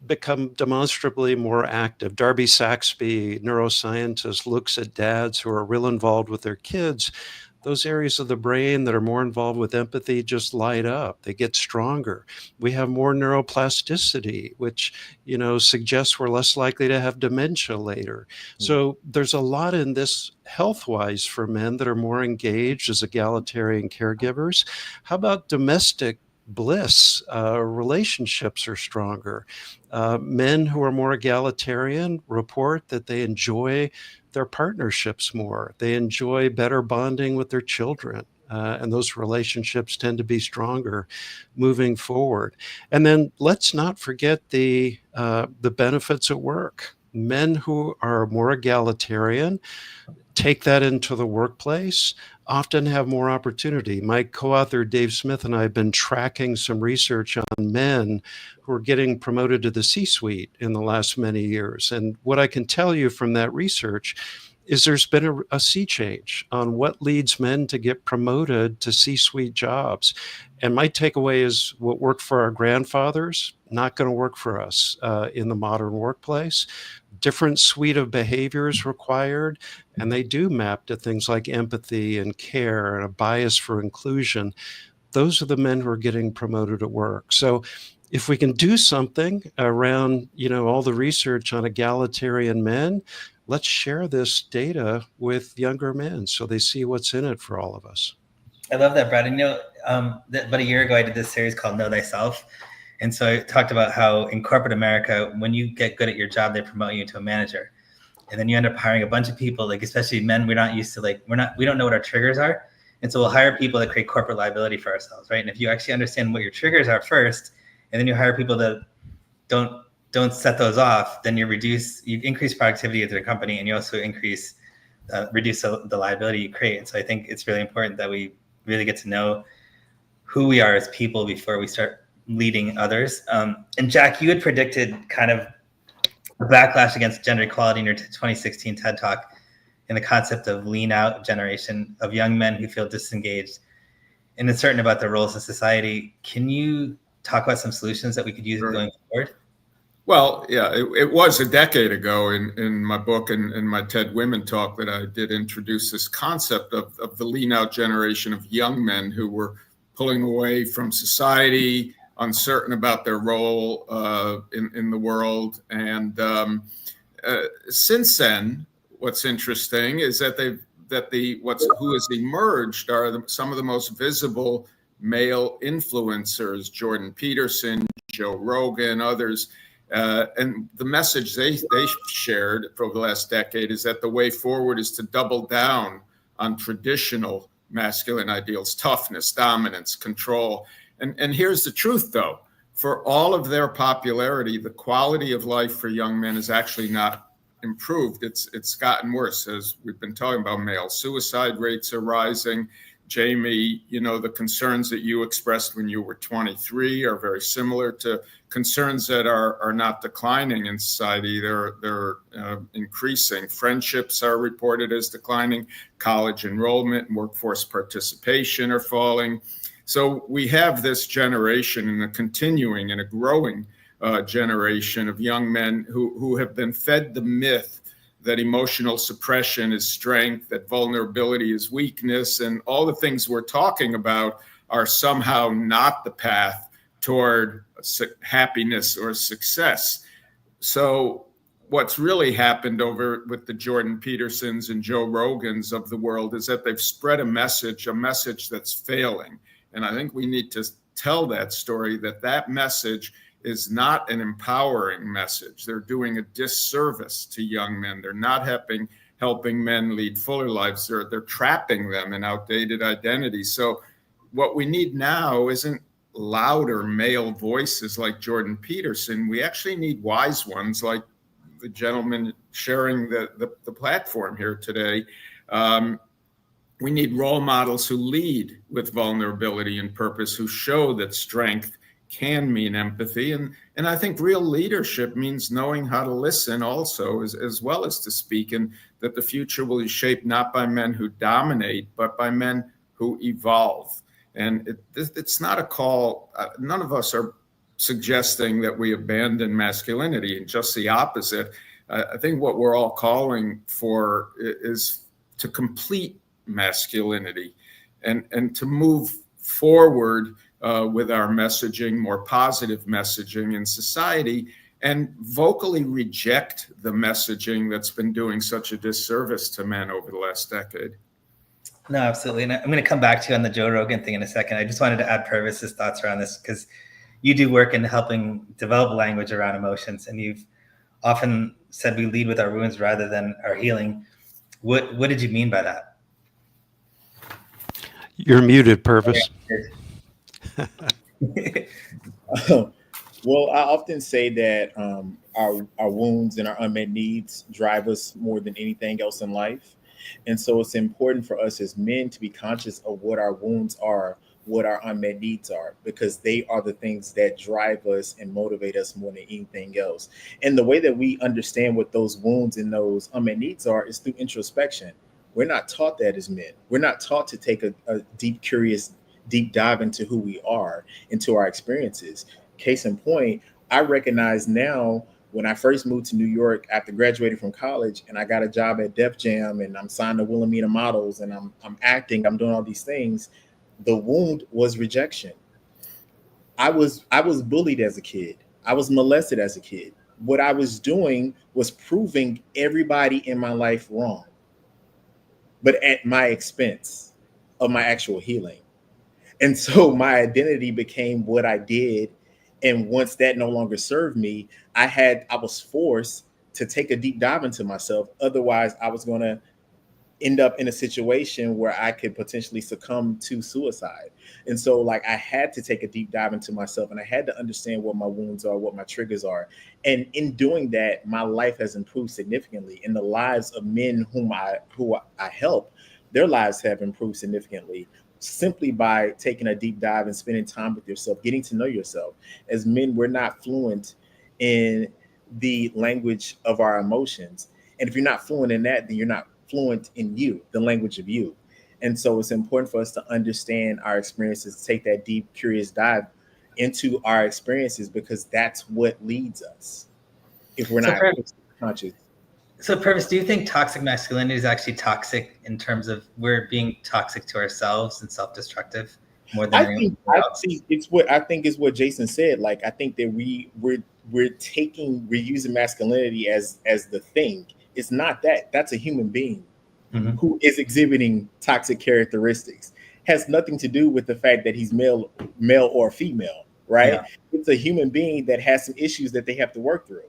become demonstrably more active. Darby Saxby, neuroscientist, looks at dads who are real involved with their kids. Those areas of the brain that are more involved with empathy just light up. They get stronger. We have more neuroplasticity, which, suggests we're less likely to have dementia later. So there's a lot in this health-wise for men that are more engaged as egalitarian caregivers. How about domestic bliss? Relationships are stronger. Men who are more egalitarian report that they enjoy their partnerships more. They enjoy better bonding with their children. And those relationships tend to be stronger moving forward. And then let's not forget the benefits at work. Men who are more egalitarian take that into the workplace, often have more opportunity. My co-author, Dave Smith, and I have been tracking some research on men who are getting promoted to the C-suite in the last many years. And what I can tell you from that research is there's been a sea change on what leads men to get promoted to C-suite jobs. And my takeaway is what worked for our grandfathers, not going to work for us in the modern workplace. Different suite of behaviors required, and they do map to things like empathy and care and a bias for inclusion. those are the men who are getting promoted at work. So if we can do something around, all the research on egalitarian men, let's share this data with younger men so they see what's in it for all of us. I love that, Brad. And about a year ago, I did this series called Know Thyself. And so I talked about how in corporate America, when you get good at your job, they promote you to a manager. And then you end up hiring a bunch of people, like especially men, we're not used to, we don't know what our triggers are. And so we'll hire people that create corporate liability for ourselves, right? And if you actually understand what your triggers are first, and then you hire people that don't set those off, then you increase productivity of the company, and you also reduce the liability you create. And so I think it's really important that we really get to know who we are as people before we start leading others. And Jack, you had predicted kind of a backlash against gender equality in your 2016 TED Talk in the concept of lean out generation of young men who feel disengaged and uncertain about their roles in society. Can you talk about some solutions that we could use going forward? Well, yeah, it was a decade ago in my book and in my TED Women talk that I did introduce this concept of the lean out generation of young men who were pulling away from society, uncertain about their role in the world. And since then, what's interesting is that who has emerged are some of the most visible male influencers: Jordan Peterson, Joe Rogan, others. And the message they shared for the last decade is that the way forward is to double down on traditional masculine ideals: toughness, dominance, control. And here's the truth, though. For all of their popularity, the quality of life for young men is actually not improved. It's gotten worse. As we've been talking about, male suicide rates are rising. Jamie, the concerns that you expressed when you were 23 are very similar to concerns that are not declining in society. They're increasing. Friendships are reported as declining. College enrollment and workforce participation are falling. So we have this generation, and a continuing and a growing generation of young men who have been fed the myth that emotional suppression is strength, that vulnerability is weakness, and all the things we're talking about are somehow not the path toward happiness or success. So what's really happened over with the Jordan Petersons and Joe Rogans of the world is that they've spread a message that's failing. And I think we need to tell that story, that message is not an empowering message. They're doing a disservice to young men. They're not helping men lead fuller lives. They're trapping them in outdated identities. So what we need now isn't louder male voices like Jordan Peterson. We actually need wise ones like the gentleman sharing the platform here today. We need role models who lead with vulnerability and purpose, who show that strength can mean empathy. And I think real leadership means knowing how to listen also, as well as to speak, and that the future will be shaped not by men who dominate, but by men who evolve. And it's not a call. None of us are suggesting that we abandon masculinity, and just the opposite. I think what we're all calling for is to complete masculinity and to move forward with our messaging, more positive messaging in society, and vocally reject the messaging that's been doing such a disservice to men over the last decade. No, absolutely. And I'm going to come back to you on the Joe Rogan thing in a second. I just wanted to add Purvis's thoughts around this, because you do work in helping develop language around emotions, and you've often said we lead with our wounds rather than our healing. What did you mean by that? You're muted, Purvis. Well, I often say that our wounds and our unmet needs drive us more than anything else in life. And so it's important for us as men to be conscious of what our wounds are, what our unmet needs are, because they are the things that drive us and motivate us more than anything else. And the way that we understand what those wounds and those unmet needs are is through introspection. We're not taught that as men. We're not taught to take a deep dive into who we are, into our experiences. Case in point, I recognize now, when I first moved to New York after graduating from college, and I got a job at Def Jam, and I'm signed to Wilhelmina Models, and I'm acting, I'm doing all these things, The wound was rejection. I was bullied as a kid. I was molested as a kid. What I was doing was proving everybody in my life wrong, but at my expense of my actual healing. And so my identity became what I did. And once that no longer served me, I was forced to take a deep dive into myself. Otherwise, I was going to end up in a situation where I could potentially succumb to suicide. And so like I had to take a deep dive into myself, and I had to understand what my wounds are, what my triggers are. And in doing that, my life has improved significantly. In the lives of men who I help, their lives have improved significantly simply by taking a deep dive and spending time with yourself, getting to know yourself. As men, we're not fluent in the language of our emotions. And if you're not fluent in that, then you're not fluent in you, the language of you. And so it's important for us to understand our experiences, take that deep, curious dive into our experiences, because that's what leads us if we're not conscious. So, Purvis, do you think toxic masculinity is actually toxic in terms of we're being toxic to ourselves and self-destructive more than anyone else? I think is what Jason said. Like, I think that we're using masculinity as the thing. It's not that. That's a human being who is exhibiting toxic characteristics. Has nothing to do with the fact that he's male or female, right? Yeah. It's a human being that has some issues that they have to work through.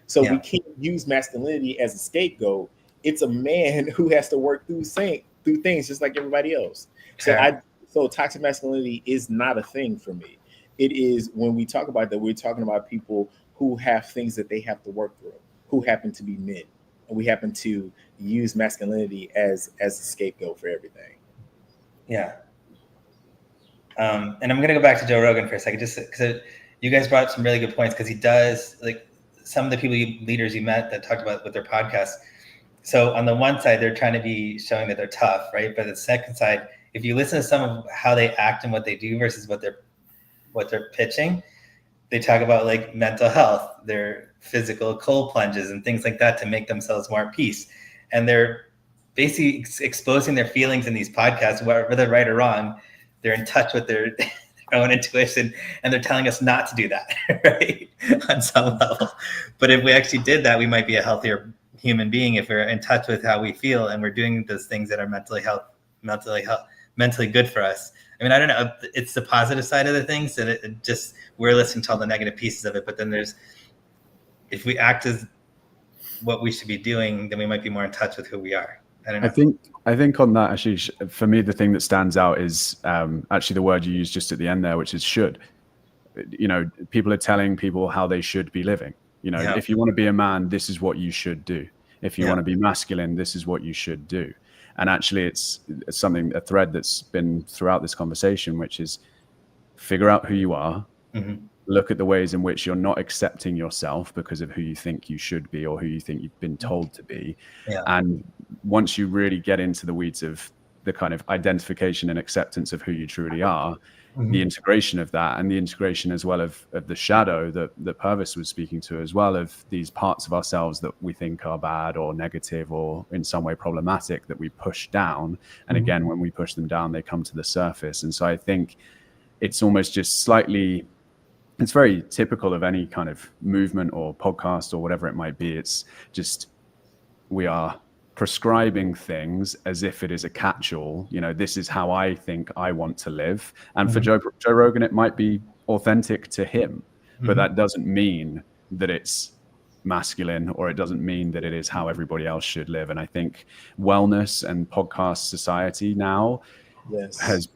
So we can't use masculinity as a scapegoat. It's a man who has to work through things just like everybody else. Sure. So toxic masculinity is not a thing for me. It is, when we talk about that, we're talking about people who have things that they have to work through, who happen to be men. And we happen to use masculinity as a scapegoat for everything. Yeah. And I'm going to go back to Joe Rogan for a second, just because you guys brought up some really good points, because he does, like, some of the leaders you met that talked about with their podcast. So on the one side, they're trying to be showing that they're tough, right? But the second side, if you listen to some of how they act and what they do versus what they're pitching, they talk about like mental health, their physical cold plunges and things like that to make themselves more at peace. And they're basically exposing their feelings in these podcasts, whether they're right or wrong. They're in touch with their own intuition, and they're telling us not to do that, right? On some level. But if we actually did that, we might be a healthier human being if we're in touch with how we feel and we're doing those things that are mentally good for us. I mean, I don't know. It's the positive side of the things that it just, we're listening to all the negative pieces of it. But then if we act as what we should be doing, then we might be more in touch with who we are. I don't know. I think on that, actually, for me, the thing that stands out is actually the word you used just at the end there, which is should. You know, people are telling people how they should be living. You know, if you want to be a man, this is what you should do. If you want to be masculine, this is what you should do. And actually, it's a thread that's been throughout this conversation, which is figure out who you are, look at the ways in which you're not accepting yourself because of who you think you should be or who you think you've been told to be. And once you really get into the weeds of the kind of identification and acceptance of who you truly are, the integration of that, and the integration as well of the shadow that Purvis was speaking to as well, of these parts of ourselves that we think are bad or negative or in some way problematic that we push down. And again, when we push them down, they come to the surface. And so I think it's almost just it's very typical of any kind of movement or podcast or whatever it might be. It's just, we are prescribing things as if it is a catch-all. You know, this is how I think I want to live. And for Joe Rogan, it might be authentic to him, but that doesn't mean that it's masculine, or it doesn't mean that it is how everybody else should live. And I think wellness and podcast society now has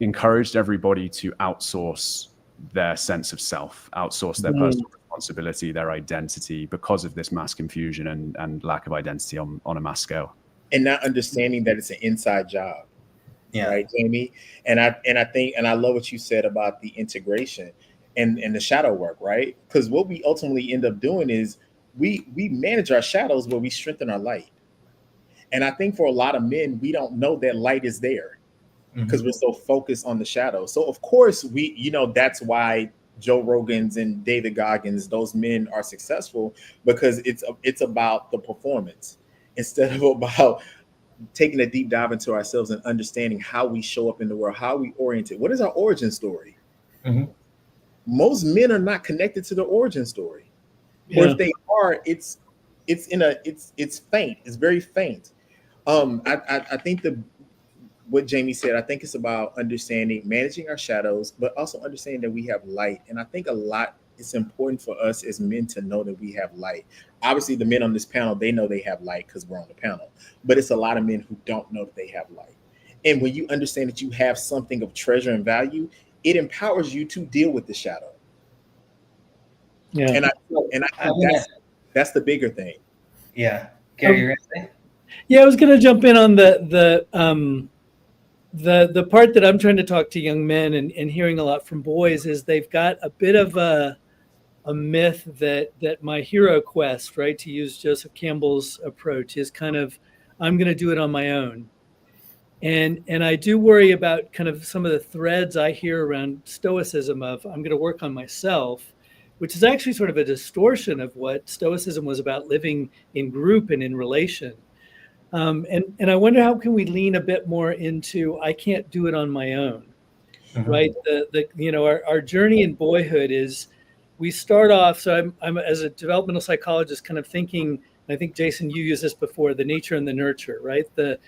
encouraged everybody to outsource their sense of self, outsource their personal responsibility, their identity, because of this mass confusion and lack of identity on a mass scale. And not understanding that it's an inside job. Right, Jamie? And I love what you said about the integration and the shadow work, right? Because what we ultimately end up doing is we manage our shadows where we strengthen our light. And I think for a lot of men, we don't know that light is there, because we're so focused on the shadow. So of course that's why Joe Rogans and David Goggins, those men are successful, because it's about the performance instead of about taking a deep dive into ourselves and understanding how we show up in the world, how we oriented. What is our origin story? Mhm. Most men are not connected to the origin story, or Yeah. if they are, it's faint. It's very faint. I think what Jamie said, I think it's about understanding, managing our shadows, but also understanding that we have light. And I think it's important for us as men to know that we have light. Obviously, the men on this panel, they know they have light because we're on the panel, but it's a lot of men who don't know that they have light. And when you understand that you have something of treasure and value, it empowers you to deal with the shadow. Yeah. And I think that's the bigger thing. Yeah. Gary, you're gonna say? Yeah, I was going to jump in on the part that I'm trying to talk to young men and hearing a lot from boys is they've got a bit of a myth that my hero quest, right, to use Joseph Campbell's approach, is kind of, I'm going to do it on my own. And I do worry about kind of some of the threads I hear around stoicism of I'm going to work on myself, which is actually sort of a distortion of what stoicism was about, living in group and in relation. And I wonder, how can we lean a bit more into I can't do it on my own, right? Our journey in boyhood is we start off. So I'm as a developmental psychologist kind of thinking, I think Jason, you used this before, the nature and the nurture, right? The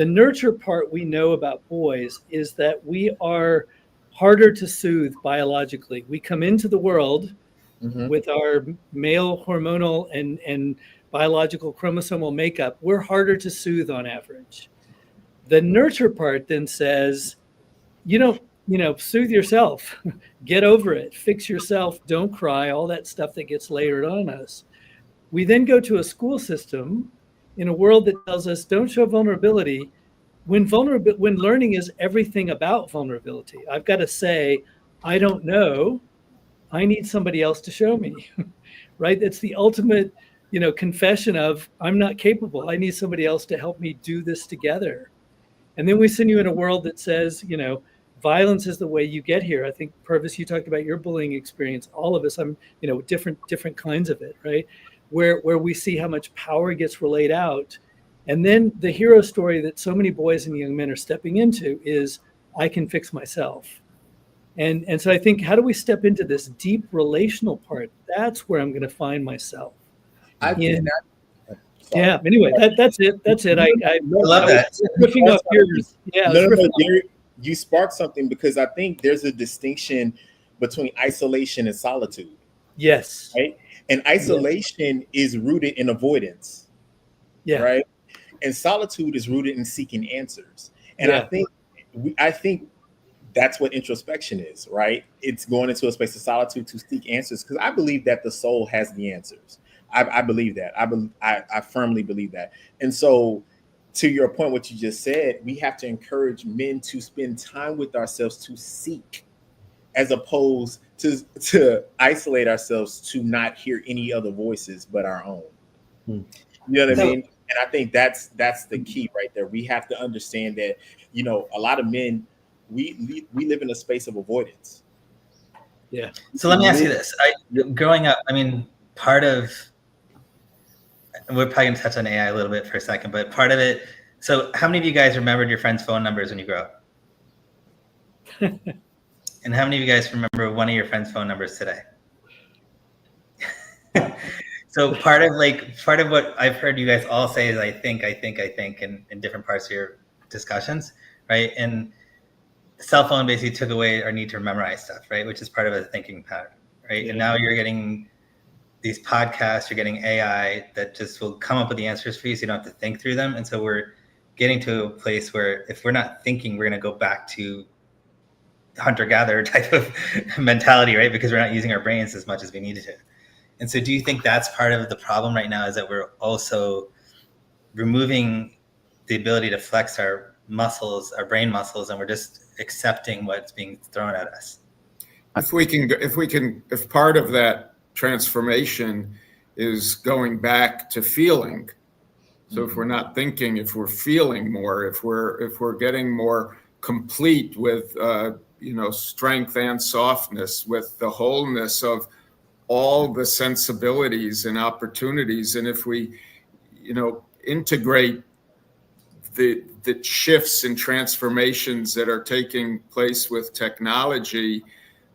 nurture part we know about boys is that we are harder to soothe biologically. We come into the world with our male hormonal and biological chromosomal makeup. We're harder to soothe on average. The nurture part then says, soothe yourself, get over it, fix yourself, don't cry, all that stuff that gets layered on us. We then go to a school system in a world that tells us don't show vulnerability, when learning is everything about vulnerability. I've got to say, I don't know, I need somebody else to show me, right? It's the ultimate, confession of I'm not capable. I need somebody else to help me do this together. And then we send you in a world that says, violence is the way you get here. I think, Purvis, you talked about your bullying experience. All of us, different kinds of it, right? Where we see how much power gets relayed out. And then the hero story that so many boys and young men are stepping into is I can fix myself. And so I think, how do we step into this deep relational part? That's where I'm going to find myself. Yeah. Anyway, that's it. I love that. Riffing off yours. Yeah. No, you sparked something, because I think there's a distinction between isolation and solitude. Yes. Right. And isolation is rooted in avoidance. Yeah. Right. And solitude is rooted in seeking answers. And I think that's what introspection is, right? It's going into a space of solitude to seek answers, because I believe that the soul has the answers. I believe that. I firmly believe that. And so, to your point, what you just said, we have to encourage men to spend time with ourselves to seek, as opposed to isolate ourselves to not hear any other voices but our own. You know what I mean? And I think that's the key right there. We have to understand that, a lot of men, we live in a space of avoidance. Yeah. So let me ask you this. Growing up, part of, we're probably going to touch on AI a little bit for a second, but part of it, so how many of you guys remembered your friends' phone numbers when you grew up? And how many of you guys remember one of your friends' phone numbers today? So part of what I've heard you guys all say is I think in different parts of your discussions, right? And the cell phone basically took away our need to memorize stuff, right? Which is part of a thinking pattern, right? Yeah. And now you're getting these podcasts, you're getting AI that just will come up with the answers for you, so you don't have to think through them. And so we're getting to a place where if we're not thinking, we're going to go back to hunter-gatherer type of mentality, right? Because we're not using our brains as much as we needed to. And so do you think that's part of the problem right now, is that we're also removing the ability to flex our muscles, our brain muscles, and we're just accepting what's being thrown at us? If part of that transformation is going back to feeling, so if we're not thinking, if we're feeling more, if we're getting more complete with strength and softness, with the wholeness of all the sensibilities and opportunities, and if we integrate the shifts and transformations that are taking place with technology,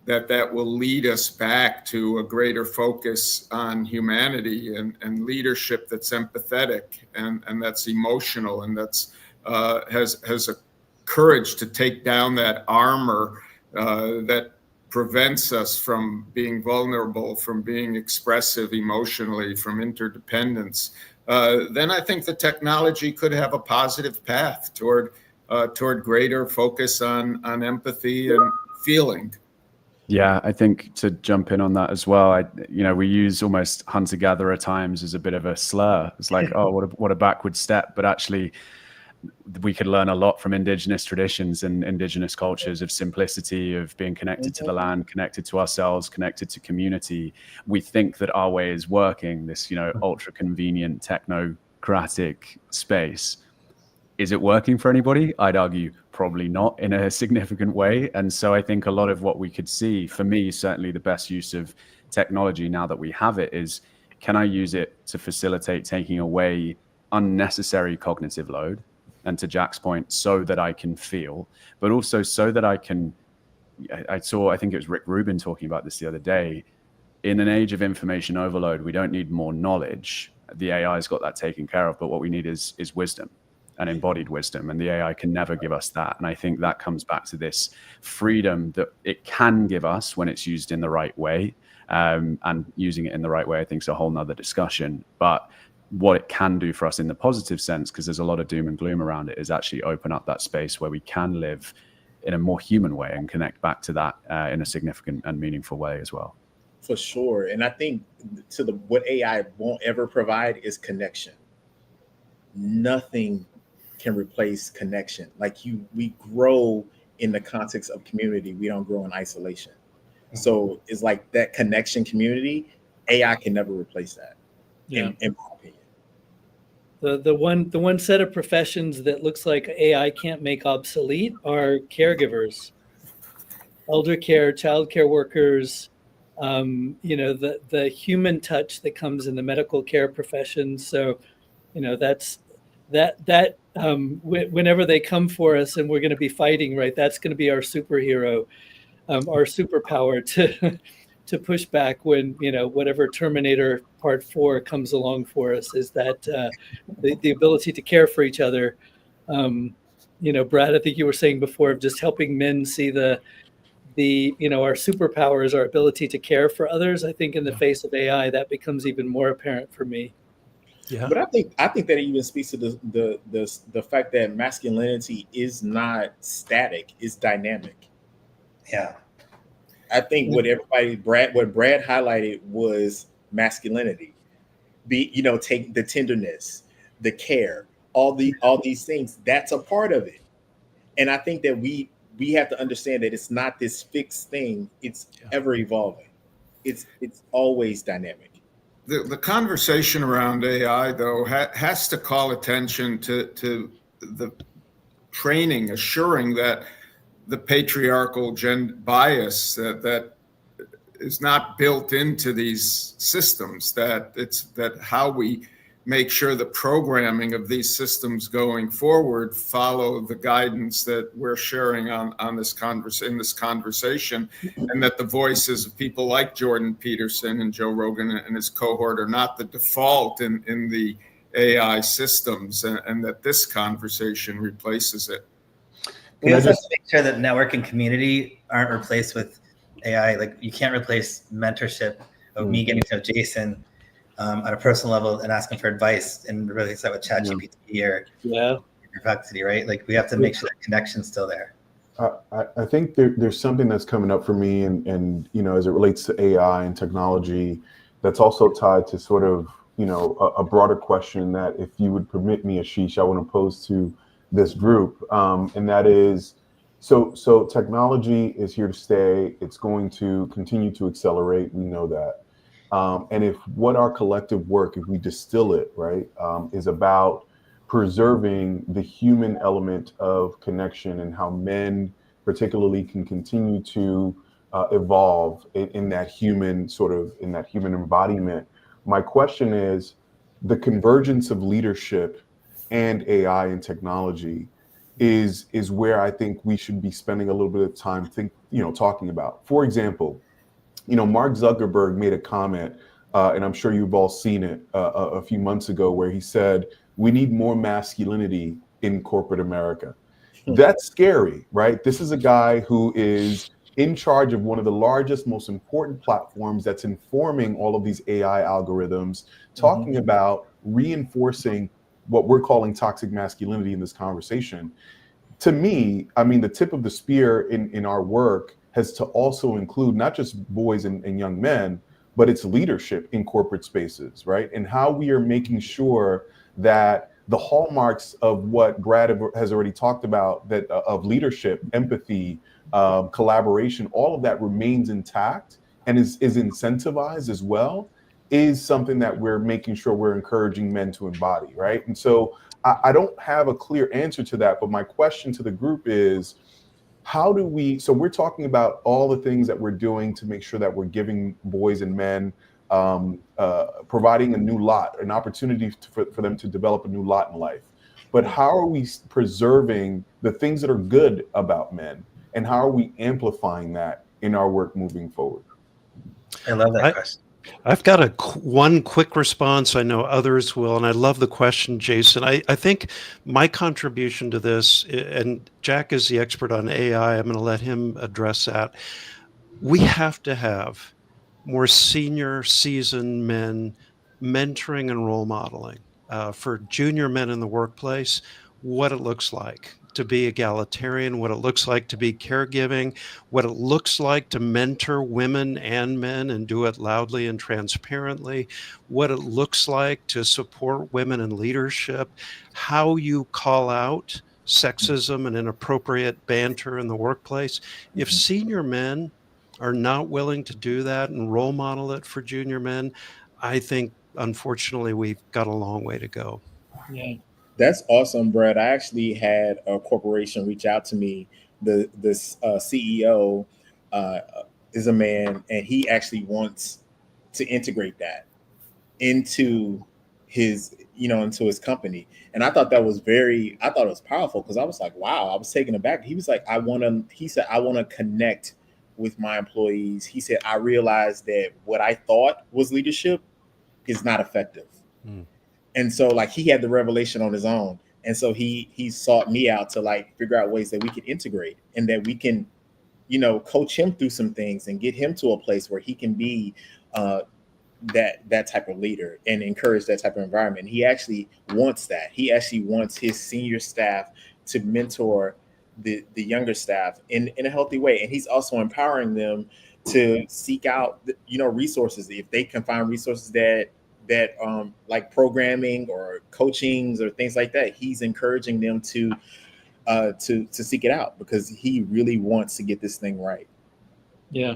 that will lead us back to a greater focus on humanity and leadership that's empathetic and that's emotional and that's has a courage to take down that armor that prevents us from being vulnerable, from being expressive emotionally, from interdependence. Then I think the technology could have a positive path toward greater focus on empathy and feeling. Yeah, I think to jump in on that as well, we use almost hunter-gatherer times as a bit of a slur. It's like, oh, what a backward step. But actually, we could learn a lot from indigenous traditions and indigenous cultures of simplicity, of being connected to the land, connected to ourselves, connected to community. We think that our way is working, this, ultra convenient technocratic space. Is it working for anybody? I'd argue probably not in a significant way. And so I think a lot of what we could see, for me, certainly the best use of technology now that we have it is, can I use it to facilitate taking away unnecessary cognitive load? And to Jack's point, so that I can feel, but also so that I think it was Rick Rubin talking about this the other day. In an age of information overload, we don't need more knowledge. The AI's got that taken care of, but what we need is wisdom and embodied wisdom, and the AI can never give us that. And I think that comes back to this freedom that it can give us when it's used in the right way, and using it in the right way, I think, is a whole nother discussion. But what it can do for us in the positive sense, because there's a lot of doom and gloom around it, is actually open up that space where we can live in a more human way and connect back to that in a significant and meaningful way as well. For sure. And I think what AI won't ever provide is connection. Nothing can replace connection. We grow in the context of community. We don't grow in isolation. So it's like that connection community, AI can never replace that. Yeah. In my opinion. The one set of professions that looks like AI can't make obsolete are caregivers, elder care, child care workers, the human touch that comes in the medical care profession. So, whenever they come for us and we're going to be fighting, right, that's going to be our superhero, our superpower to push back when, whatever Terminator Part 4 comes along for us, is that the ability to care for each other. Brad, I think you were saying before, of just helping men see our superpower is our ability to care for others. I think in the face of AI, that becomes even more apparent for me. Yeah. But I think that it even speaks to the fact that masculinity is not static, it's dynamic. Yeah. I think what Brad highlighted was masculinity. Take the tenderness, the care, all these things. That's a part of it. And I think that we have to understand that it's not this fixed thing. It's ever evolving. It's always dynamic. The conversation around AI, though, has to call attention to the training, assuring that the patriarchal bias that is not built into these systems, that how we make sure the programming of these systems going forward follow the guidance that we're sharing in this conversation, and that the voices of people like Jordan Peterson and Joe Rogan and his cohort are not the default in the AI systems, and that this conversation replaces it. We also have to make sure that network and community aren't replaced with AI. Like, you can't replace mentorship of me getting to know Jason on a personal level and asking for advice and replace that with ChatGPT or Perplexity, right? Like, we have to make sure that connection's still there. I think there's something that's coming up for me, and as it relates to AI and technology, that's also tied to sort of a broader question that, if you would permit me, Ashish, I want to pose to this group, and that is, so technology is here to stay. It's going to continue to accelerate. We know that. And if what our collective work, if we distill it, right, is about preserving the human element of connection and how men particularly can continue to evolve in that human embodiment. My question is, the convergence of leadership and AI and technology is where I think we should be spending a little bit of time talking about. For example, Mark Zuckerberg made a comment, and I'm sure you've all seen it a few months ago, where he said, we need more masculinity in corporate America. That's scary, right? This is a guy who is in charge of one of the largest, most important platforms that's informing all of these AI algorithms, talking about reinforcing what we're calling toxic masculinity in this conversation. To me, I mean, the tip of the spear in our work has to also include not just boys and young men, but it's leadership in corporate spaces, right? And how we are making sure that the hallmarks of what Brad has already talked about, that of leadership, empathy, collaboration, all of that remains intact and is incentivized as well, is something that we're making sure we're encouraging men to embody, right? And so I don't have a clear answer to that, but my question to the group is, how do we, so we're talking about all the things that we're doing to make sure that we're giving boys and men, providing a new lot, an opportunity for them to develop a new lot in life. But how are we preserving the things that are good about men? And how are we amplifying that in our work moving forward? I love that question. I've got one quick response. I know others will, and I love the question, Jason. I think my contribution to this, and Jack is the expert on AI, I'm going to let him address that. We have to have more senior, seasoned men mentoring and role modeling for junior men in the workplace, what it looks like to be egalitarian, what it looks like to be caregiving, what it looks like to mentor women and men and do it loudly and transparently, what it looks like to support women in leadership, how you call out sexism and inappropriate banter in the workplace. If senior men are not willing to do that and role model it for junior men, I think, unfortunately, we've got a long way to go. Yeah. That's awesome, Brett. I actually had a corporation reach out to me. The CEO is a man, and he actually wants to integrate that into his, into his company. And I thought it was powerful, because I was like, wow, I was taken aback. He was like, I want to connect with my employees. He said, I realized that what I thought was leadership is not effective. And so he had the revelation on his own. And so he sought me out to figure out ways that we could integrate, and that we can, coach him through some things and get him to a place where he can be that type of leader and encourage that type of environment. He actually wants that. He actually wants his senior staff to mentor the younger staff in a healthy way. And he's also empowering them to seek out, resources. If they can find resources that like programming or coachings or things like that, he's encouraging them to seek it out, because he really wants to get this thing right. Yeah.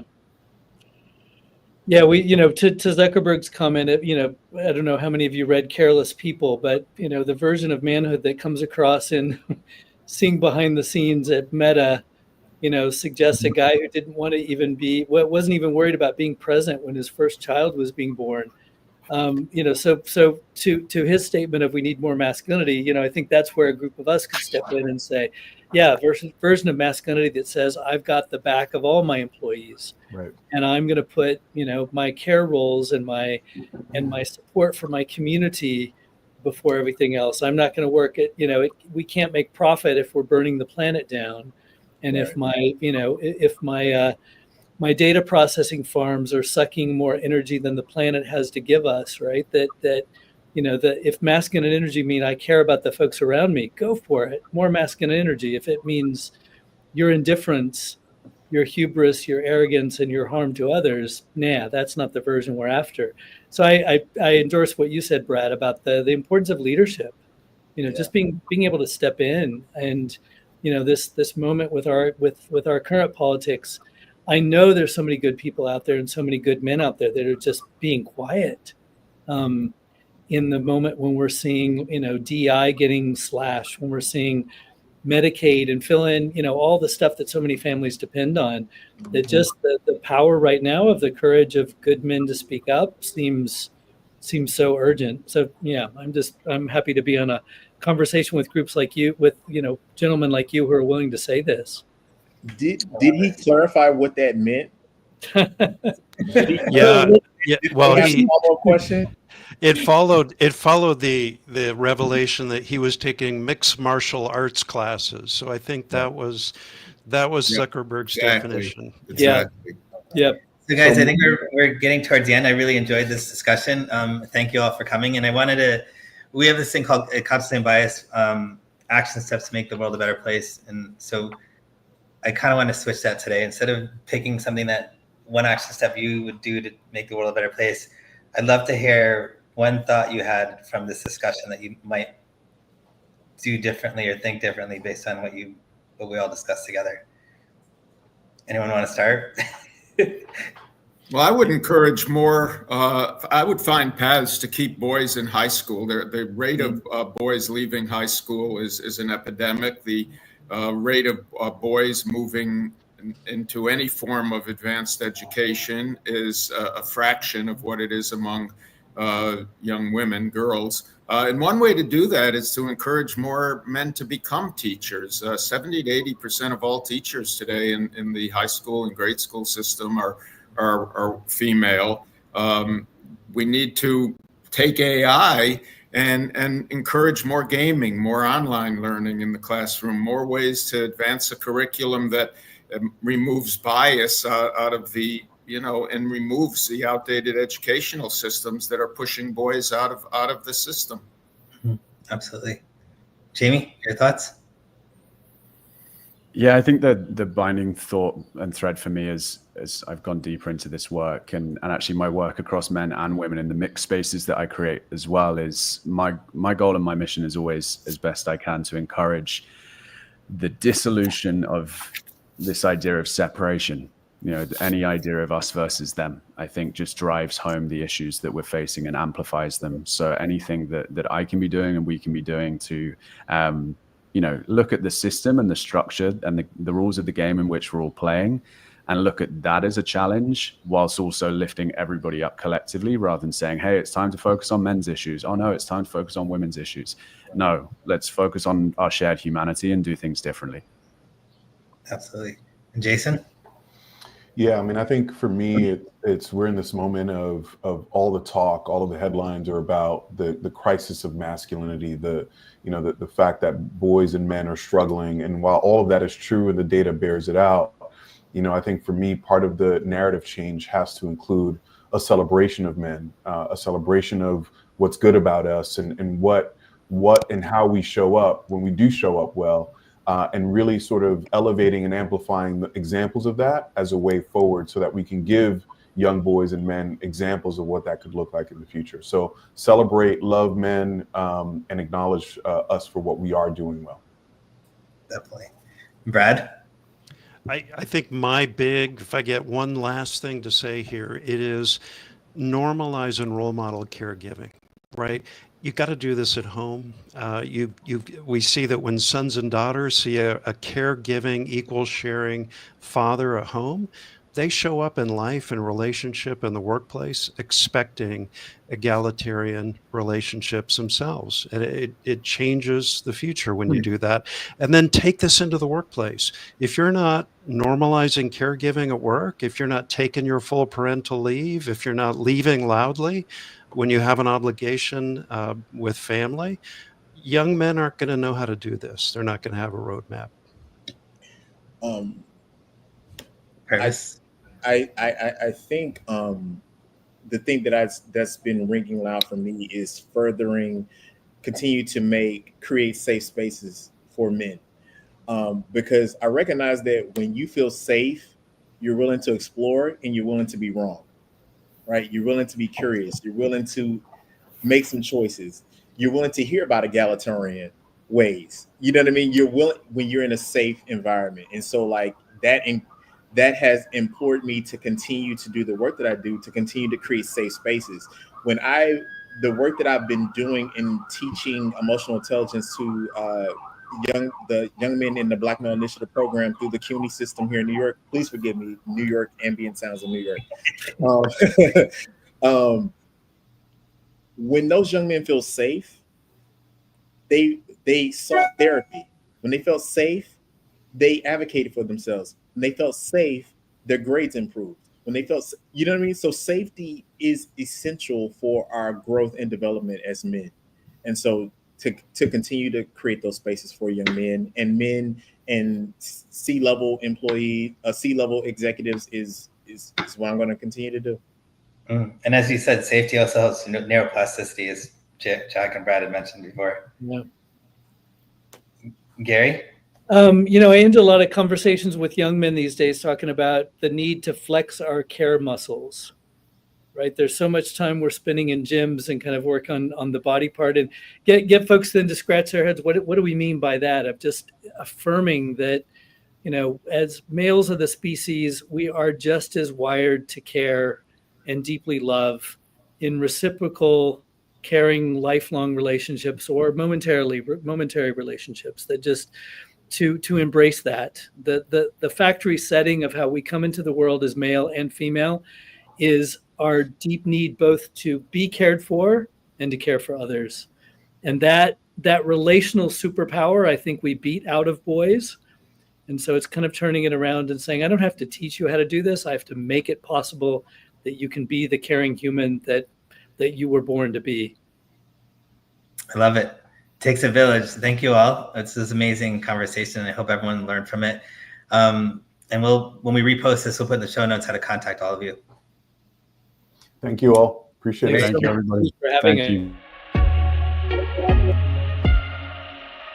Yeah, we, to Zuckerberg's comment, I don't know how many of you read Careless People, but, the version of manhood that comes across in Seeing Behind the Scenes at Meta, suggests a guy who didn't want to wasn't even worried about being present when his first child was being born. So to his statement of we need more masculinity, I think that's where a group of us could step in and say, yeah, version of masculinity that says I've got the back of all my employees, right, and I'm going to put my care roles and my support for my community before everything else. I'm not going to work at we can't make profit if we're burning the planet down, and right. if my data processing farms are sucking more energy than the planet has to give us, right? That if masculine energy mean I care about the folks around me, go for it. More masculine energy. If it means your indifference, your hubris, your arrogance, and your harm to others, that's not the version we're after. So I endorse what you said, Brad, about the importance of leadership. Just being able to step in, and this moment with our current politics. I know there's so many good people out there and so many good men out there that are just being quiet in the moment when we're seeing, DI getting slashed, when we're seeing Medicaid and fill in, all the stuff that so many families depend on, that just the power right now of the courage of good men to speak up seems so urgent. So yeah, I'm happy to be on a conversation with groups like you, with gentlemen like you who are willing to say this. Did he clarify what that meant? Yeah. Well, follow-up question. it followed the revelation that he was taking mixed martial arts classes. So I think that was Zuckerberg's definition. Exactly. Yeah. So guys, I think we're getting towards the end. I really enjoyed this discussion. Thank you all for coming. And we have this thing called consciously unbiased action steps to make the world a better place. And so I kind of want to switch that today. Instead of picking something that one action step you would do to make the world a better place, I'd love to hear one thought you had from this discussion that you might do differently or think differently based on what we all discussed together. Anyone want to start? Well, I would encourage more. I would find paths to keep boys in high school. The rate of boys leaving high school is an epidemic. The rate of boys moving into any form of advanced education is a fraction of what it is among young women, girls. And one way to do that is to encourage more men to become teachers. 70 to 80% of all teachers today in the high school and grade school system are female. We need to take AI and encourage more gaming, more online learning in the classroom, more ways to advance a curriculum that removes bias out of the, and removes the outdated educational systems that are pushing boys out of the system. Absolutely. Jamie, your thoughts? Yeah, I think that the binding thought and thread for me is, as I've gone deeper into this work and actually my work across men and women in the mixed spaces that I create as well, is my goal and my mission is always, as best I can, to encourage the dissolution of this idea of separation. Any idea of us versus them, I think, just drives home the issues that we're facing and amplifies them. So anything that I can be doing and we can be doing to look at the system and the structure and the rules of the game in which we're all playing, and look at that as a challenge, whilst also lifting everybody up collectively, rather than saying, hey, it's time to focus on men's issues. Oh no, it's time to focus on women's issues. No, let's focus on our shared humanity and do things differently. Absolutely. And Jason? Yeah, I mean, I think for me, we're in this moment of all the talk, all of the headlines are about the crisis of masculinity, the fact that boys and men are struggling. And while all of that is true and the data bears it out, I think for me, part of the narrative change has to include a celebration of men, a celebration of what's good about us and what and how we show up when we do show up well. And really sort of elevating and amplifying the examples of that as a way forward so that we can give young boys and men examples of what that could look like in the future. So celebrate, love men, and acknowledge us for what we are doing well. Definitely. Brad? I think if I get one last thing to say here, it is normalize and role model caregiving, right? You got to do this at home. We see that when sons and daughters see a caregiving, equal sharing father at home, they show up in life and relationship in the workplace expecting egalitarian relationships themselves. And it changes the future when you do that. And then take this into the workplace. If you're not normalizing caregiving at work, if you're not taking your full parental leave, if you're not leaving loudly when you have an obligation with family, young men aren't going to know how to do this. They're not going to have a roadmap. I think the thing that's been ringing loud for me is continue to create safe spaces for men, because I recognize that when you feel safe, you're willing to explore and you're willing to be wrong, right? You're willing to be curious. You're willing to make some choices. You're willing to hear about egalitarian ways. You know what I mean? You're willing when you're in a safe environment, and so that has implored me to continue to do the work that I do, to continue to create safe spaces. The work that I've been doing in teaching emotional intelligence to the young men in the Black Male Initiative program through the CUNY system here in New York. Please forgive me, New York, ambient sounds of New York. When those young men feel safe, they sought therapy. When they felt safe, they advocated for themselves. When they felt safe, their grades improved. When they felt, you know what I mean? So safety is essential for our growth and development as men. And so to continue to create those spaces for young men and C-level employee, C-level executives is what I'm going to continue to do. And as you said, safety also helps neuroplasticity, as Jack and Brad had mentioned before. Yeah. Gary? You know, I end a lot of conversations with young men these days talking about the need to flex our care muscles, right? There's so much time we're spending in gyms and kind of work on the body part, and get folks then to scratch their heads. What do we mean by that? Of just affirming that, you know, as males of the species, we are just as wired to care and deeply love in reciprocal, caring, lifelong relationships or momentary relationships, that just to embrace that. The factory setting of how we come into the world as male and female is our deep need both to be cared for and to care for others. And that relational superpower, I think we beat out of boys. And so it's kind of turning it around and saying, I don't have to teach you how to do this. I have to make it possible that you can be the caring human that you were born to be. I love it. Takes a village. Thank you all. This is an amazing conversation. I hope everyone learned from it. And when we repost this, we'll put in the show notes how to contact all of you. Thank you all. Appreciate it. Thank you, everybody. Thanks for having Thank me. you.